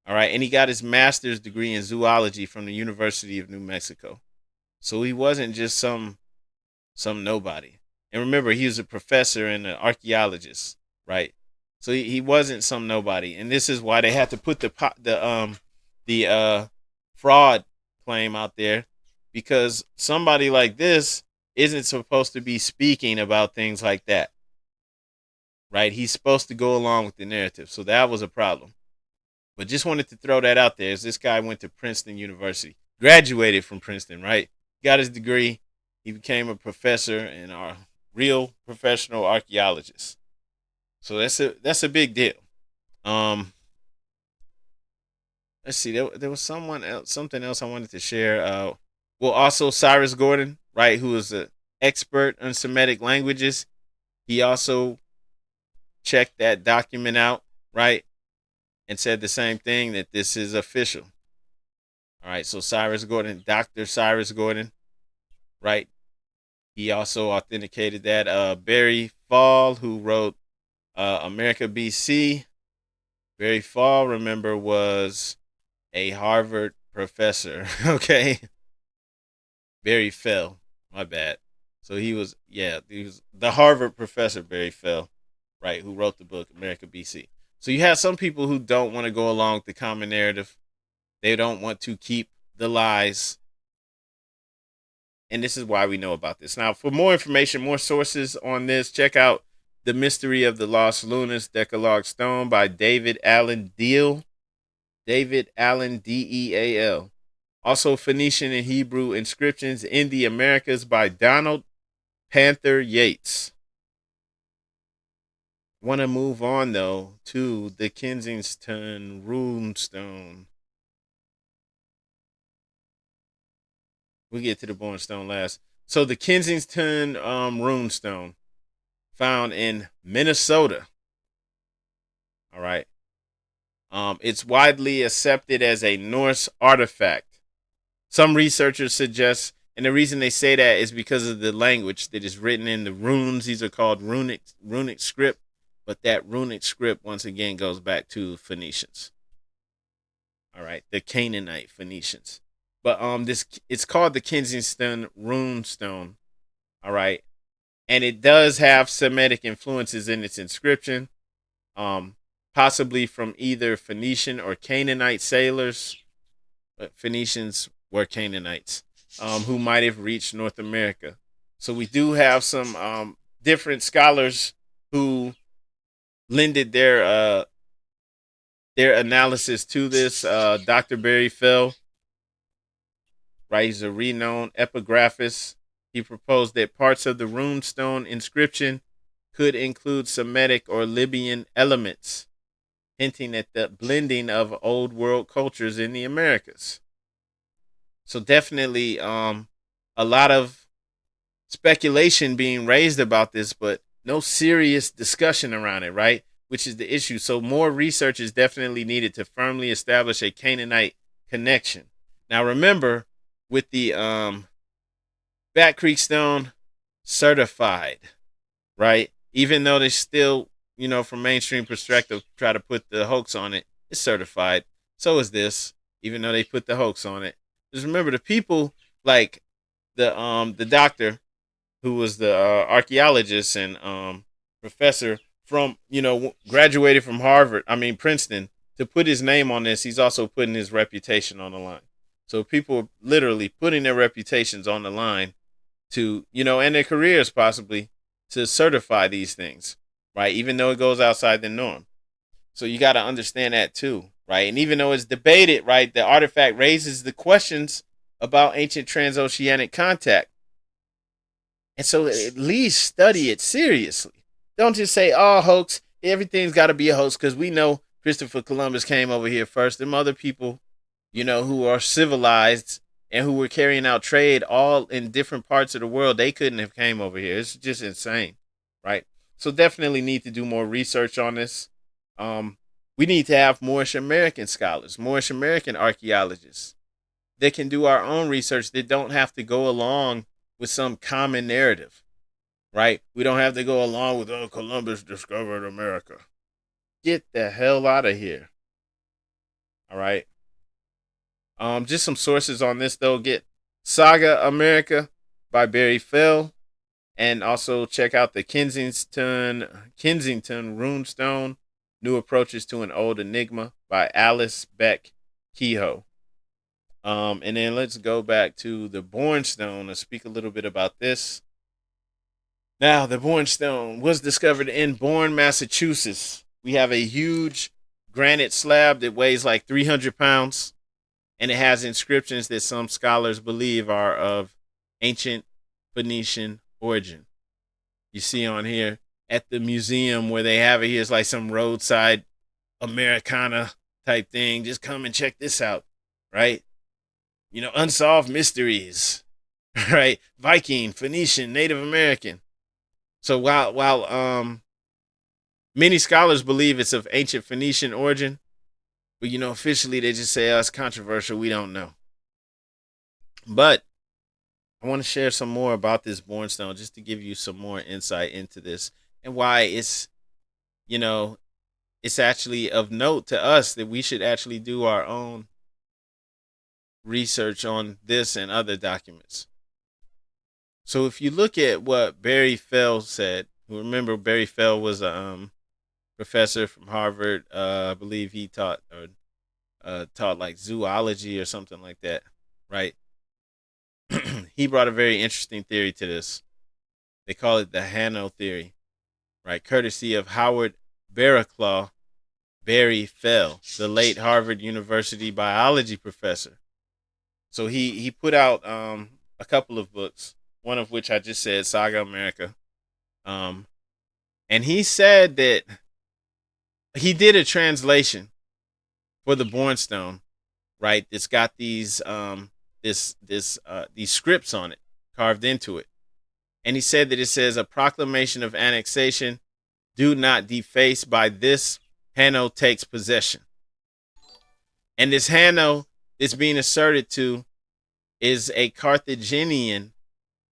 All right. And he got his master's degree in zoology from the University of New Mexico. So he wasn't just some nobody. And remember, he was a professor and an archaeologist, right? So he wasn't some nobody. And this is why they had to put the fraud claim out there, because somebody like this isn't supposed to be speaking about things like that, right? He's supposed to go along with the narrative. So that was a problem. But just wanted to throw that out there, as this guy went to Princeton University, graduated from Princeton, right? Got his degree. He became a professor and a real professional archaeologist. So that's a big deal. Let's see. There was something else I wanted to share. Well, also Cyrus Gordon, right, who is an expert on Semitic languages. He also checked that document out, right, and said the same thing, that this is official. All right, so Cyrus Gordon, Dr. Cyrus Gordon, right? He also authenticated that. Barry Fall, who wrote America BC. Barry Fall, remember, was a Harvard professor, okay? Barry Fell, my bad. So he was the Harvard professor, Barry Fell, right, who wrote the book America BC. So you have some people who don't want to go along with the common narrative. They don't want to keep the lies. And this is why we know about this. Now, for more information, more sources on this, check out The Mystery of the Lost Lunas Decalogue Stone by David Allen Deal. David Allen, Deal. Also, Phoenician and Hebrew Inscriptions in the Americas by Donald Panther Yates. Want to move on, though, to the Kensington Runestone. We'll get to the Born Stone last. So the Kensington Runestone, found in Minnesota. All right. It's widely accepted as a Norse artifact. Some researchers suggest, and the reason they say that is because of the language that is written in the runes. These are called runic script, but that runic script once again goes back to Phoenicians. All right, the Canaanite Phoenicians. But it's called the Kensington Runestone. All right, and it does have Semitic influences in its inscription, possibly from either Phoenician or Canaanite sailors. But Phoenicians were Canaanites, who might have reached North America. So we do have some different scholars who lended their analysis to this. Dr. Barry Fell, right? He's a renowned epigraphist. He proposed that parts of the runestone inscription could include Semitic or Libyan elements, hinting at the blending of old world cultures in the Americas. So definitely a lot of speculation being raised about this, but no serious discussion around it, right? Which is the issue. So more research is definitely needed to firmly establish a Canaanite connection. Now remember, with the Bat Creek Stone, certified, right? Even though they still, from mainstream perspective, try to put the hoax on it, it's certified. So is this, even though they put the hoax on it. Just remember the people like the doctor who was the archaeologist and professor from, graduated from Princeton. To put his name on this, he's also putting his reputation on the line. So people are literally putting their reputations on the line to, and their careers possibly, to certify these things, right? Even though it goes outside the norm. So you got to understand that too, right? And even though it's debated, right, the artifact raises the questions about ancient transoceanic contact. And so at least study it seriously. Don't just say, oh, hoax. Everything's got to be a hoax because we know Christopher Columbus came over here first. Them other people, who are civilized and who were carrying out trade all in different parts of the world, they couldn't have came over here. It's just insane, right? So definitely need to do more research on this. We need to have Moorish American scholars, Moorish American archaeologists that can do our own research that don't have to go along with some common narrative, right? We don't have to go along with, oh, Columbus discovered America. Get the hell out of here. All right. Just some sources on this though. Get Saga America by Barry Fell, and also check out the Kensington Runestone: New Approaches to an Old Enigma by Alice Beck Kehoe. And then let's go back to the Bornstone and speak a little bit about this. Now, the Bornstone was discovered in Bourne, Massachusetts. We have a huge granite slab that weighs like 300 pounds, and it has inscriptions that some scholars believe are of ancient Phoenician origin. You see on here at the museum where they have it here, it's like some roadside Americana type thing. Just come and check this out, right? Unsolved mysteries, right? Viking, Phoenician, Native American. So while many scholars believe it's of ancient Phoenician origin, but officially they just say, oh, it's controversial, we don't know. But I want to share some more about this Bornstone just to give you some more insight into this and why it's actually of note to us that we should actually do our own research on this and other documents. So if you look at what Barry Fell said, remember Barry Fell was a professor from Harvard. I believe he taught like zoology or something like that, right? He brought a very interesting theory to this. They call it the Hanno theory, right? Courtesy of Howard Barraclough Barry Fell, the late Harvard University biology professor. So he put out a couple of books, one of which I just said, Saga America. And he said that he did a translation for the Bornstone, right? It's got these these scripts on it, carved into it. And he said that it says, a proclamation of annexation, do not deface, by this Hanno takes possession. And this Hanno is being asserted to is a Carthaginian,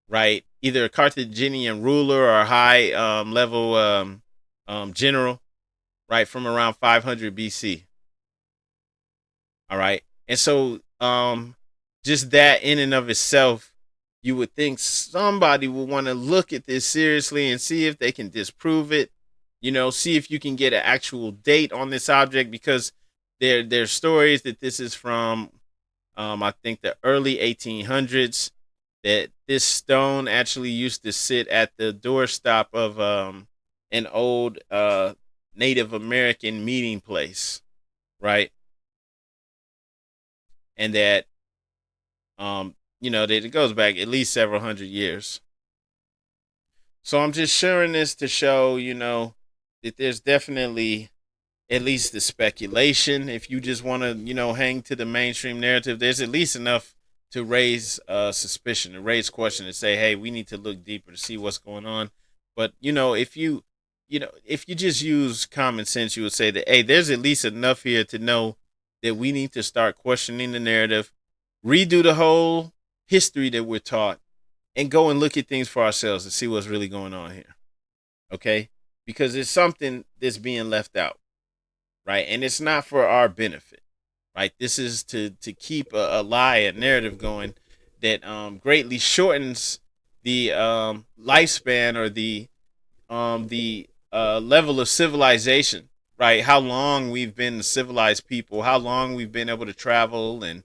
right? Either a Carthaginian ruler or a high level general, right? From around 500 BC. All right. And so just that in and of itself, you would think somebody would want to look at this seriously and see if they can disprove it, see if you can get an actual date on this object, because there's stories that this is from, I think, the early 1800s, that this stone actually used to sit at the doorstop of an old Native American meeting place, right? And that, that it goes back at least several hundred years. So I'm just sharing this to show, that there's definitely at least the speculation. If you just want to, hang to the mainstream narrative, there's at least enough to raise suspicion, to raise question, and say, hey, we need to look deeper to see what's going on. But, if you just use common sense, you would say that, hey, there's at least enough here to know that we need to start questioning the narrative, redo the whole history that we're taught, and go and look at things for ourselves and see what's really going on here. Okay? Because it's something that's being left out, right? And it's not for our benefit. right? This is to keep a lie, a narrative going that greatly shortens the lifespan or the level of civilization, right? How long we've been civilized people, how long we've been able to travel and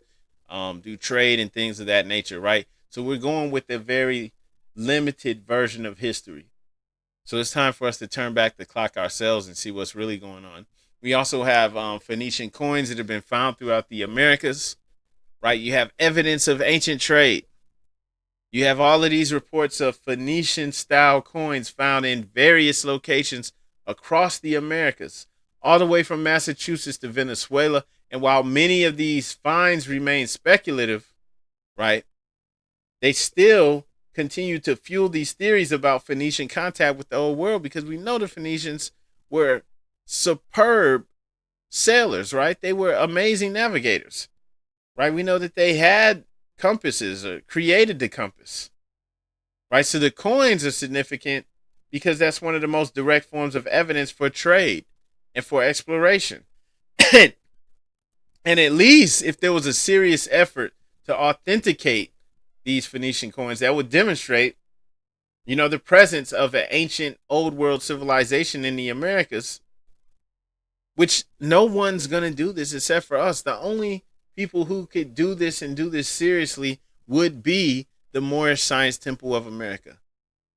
do trade and things of that nature, right? So we're going with a very limited version of history. So it's time for us to turn back the clock ourselves and see what's really going on. We also have Phoenician coins that have been found throughout the Americas, right? You have evidence of ancient trade. You have all of these reports of Phoenician style coins found in various locations across the Americas, all the way from Massachusetts to Venezuela. And while many of these finds remain speculative, right, they still continue to fuel these theories about Phoenician contact with the old world, because we know the Phoenicians were superb sailors, right? They were amazing navigators, right? We know that they had compasses or created the compass, right? So the coins are significant because that's one of the most direct forms of evidence for trade and for exploration. And at least if there was a serious effort to authenticate these Phoenician coins, that would demonstrate, the presence of an ancient old world civilization in the Americas, which no one's going to do this except for us. The only people who could do this and do this seriously would be the Moorish Science Temple of America,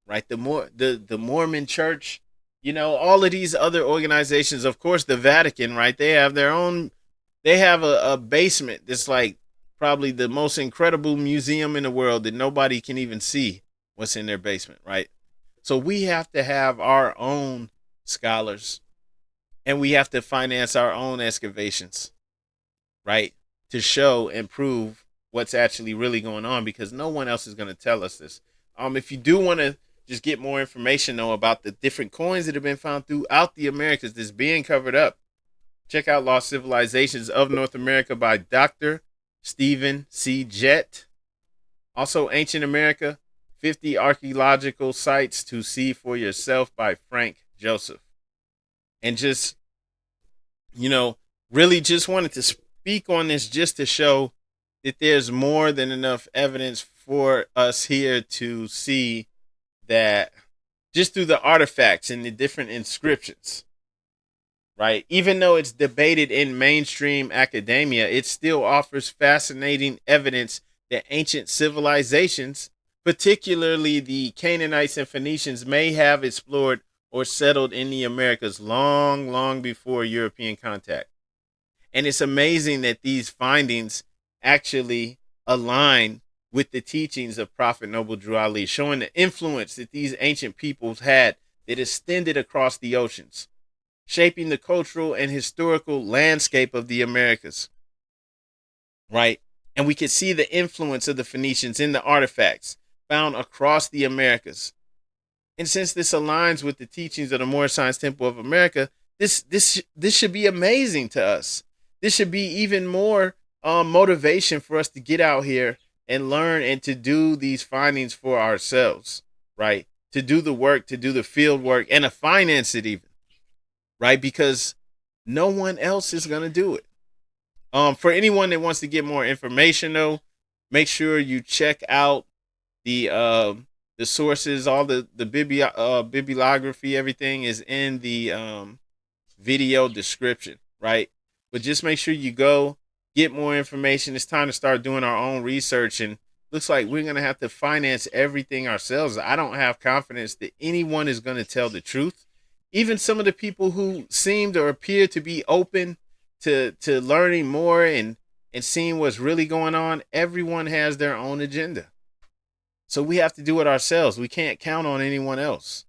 right? The Mormon Church, all of these other organizations, of course, the Vatican, right? They have their own, they have a basement that's like probably the most incredible museum in the world that nobody can even see what's in their basement, right? So we have to have our own scholars and we have to finance our own excavations, right? To show and prove what's actually really going on, because no one else is going to tell us this. If you do want to just get more information though about the different coins that have been found throughout the Americas that's being covered up, check out Lost Civilizations of North America by Dr. Stephen C. Jett. Also Ancient America, 50 Archaeological Sites to See for Yourself by Frank Joseph. And just, really just wanted to speak on this just to show that there's more than enough evidence for us here to see that just through the artifacts and the different inscriptions, right? Even though it's debated in mainstream academia, it still offers fascinating evidence that ancient civilizations, particularly the Canaanites and Phoenicians, may have explored or settled in the Americas long, long before European contact. And it's amazing that these findings actually align with the teachings of Prophet Noble Drew Ali, showing the influence that these ancient peoples had that extended across the oceans, shaping the cultural and historical landscape of the Americas, right? And we can see the influence of the Phoenicians in the artifacts found across the Americas. And since this aligns with the teachings of the Moorish Science Temple of America, this should be amazing to us. This should be even more motivation for us to get out here and learn and to do these findings for ourselves, right? To do the work, to do the field work, and to finance it even, right? Because no one else is going to do it. For anyone that wants to get more information, though, make sure you check out the sources, all the bibliography, everything is in the video description, right? But just make sure you go get more information. It's time to start doing our own research, and looks like we're gonna have to finance everything ourselves. I don't have confidence that anyone is gonna tell the truth. Even some of the people who seemed or appear to be open to learning more and seeing what's really going on, everyone has their own agenda. So we have to do it ourselves. We can't count on anyone else.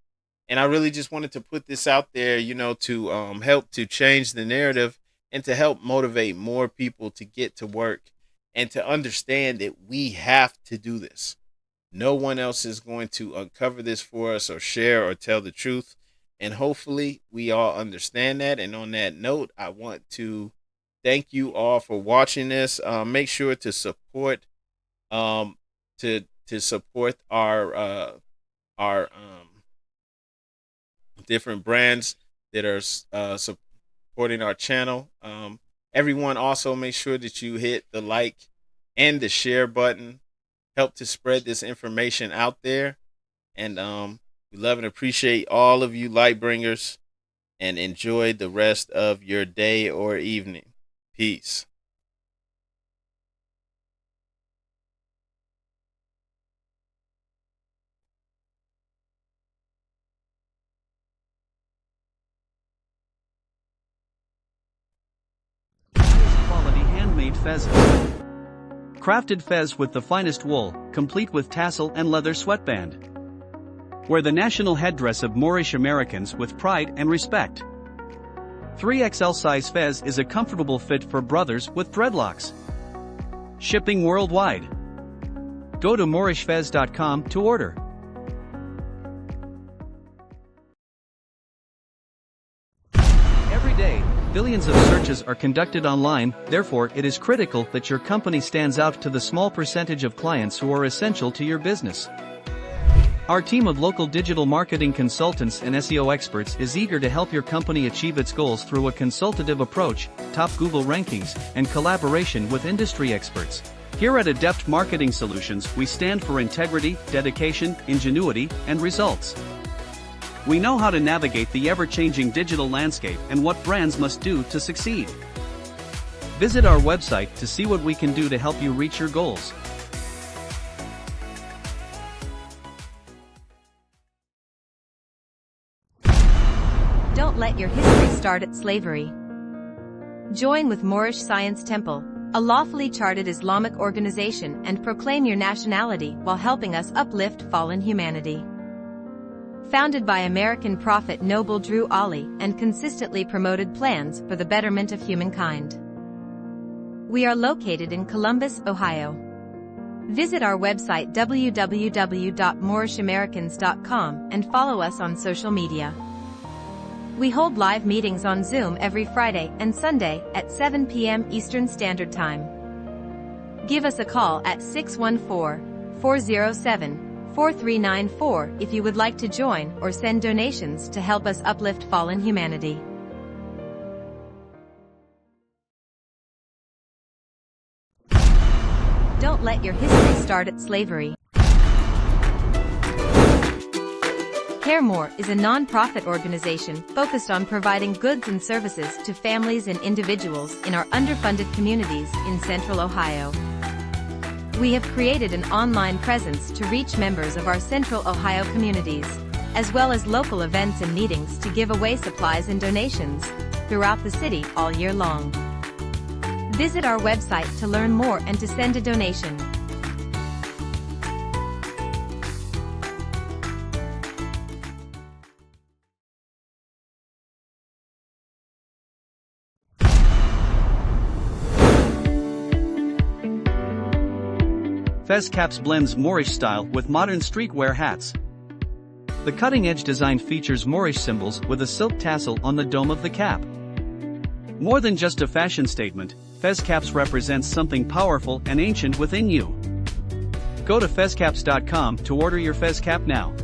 And I really just wanted to put this out there, to help to change the narrative and to help motivate more people to get to work and to understand that we have to do this. No one else is going to uncover this for us or share or tell the truth. And hopefully we all understand that. And on that note, I want to thank you all for watching this. Make sure to support to support our different brands that are supporting our channel. Everyone, also make sure that you hit the like and the share button. Help to spread this information out there. And we love and appreciate all of you light bringers. And enjoy the rest of your day or evening. Peace. Quality handmade fezes. Crafted fez with the finest wool, complete with tassel and leather sweatband. Wear the national headdress of Moorish Americans with pride and respect. 3XL size fez is a comfortable fit for brothers with dreadlocks. Shipping worldwide. Go to moorishfez.com to order. Every day, billions of searches are conducted online, therefore it is critical that your company stands out to the small percentage of clients who are essential to your business. Our team of local digital marketing consultants and SEO experts is eager to help your company achieve its goals through a consultative approach, top Google rankings, and collaboration with industry experts. Here at Adept Marketing Solutions, we stand for integrity, dedication, ingenuity, and results. We know how to navigate the ever-changing digital landscape and what brands must do to succeed. Visit our website to see what we can do to help you reach your goals. Don't let your history start at slavery. Join with Moorish Science Temple, a lawfully chartered Islamic organization, and proclaim your nationality while helping us uplift fallen humanity. Founded by American prophet Noble Drew Ali and consistently promoted plans for the betterment of humankind. We are located in Columbus, Ohio. Visit our website www.moorishamericans.com and follow us on social media. We hold live meetings on Zoom every Friday and Sunday at 7 p.m. Eastern Standard Time. Give us a call at 614-407-4394 if you would like to join or send donations to help us uplift fallen humanity. Don't let your history start at slavery. Care More is a non-profit organization focused on providing goods and services to families and individuals in our underfunded communities in Central Ohio. We have created an online presence to reach members of our Central Ohio communities, as well as local events and meetings to give away supplies and donations throughout the city all year long. Visit our website to learn more and to send a donation. Fez Caps blends Moorish style with modern streetwear hats. The cutting-edge design features Moorish symbols with a silk tassel on the dome of the cap. More than just a fashion statement, Fez Caps represents something powerful and ancient within you. Go to fezcaps.com to order your Fez Cap now.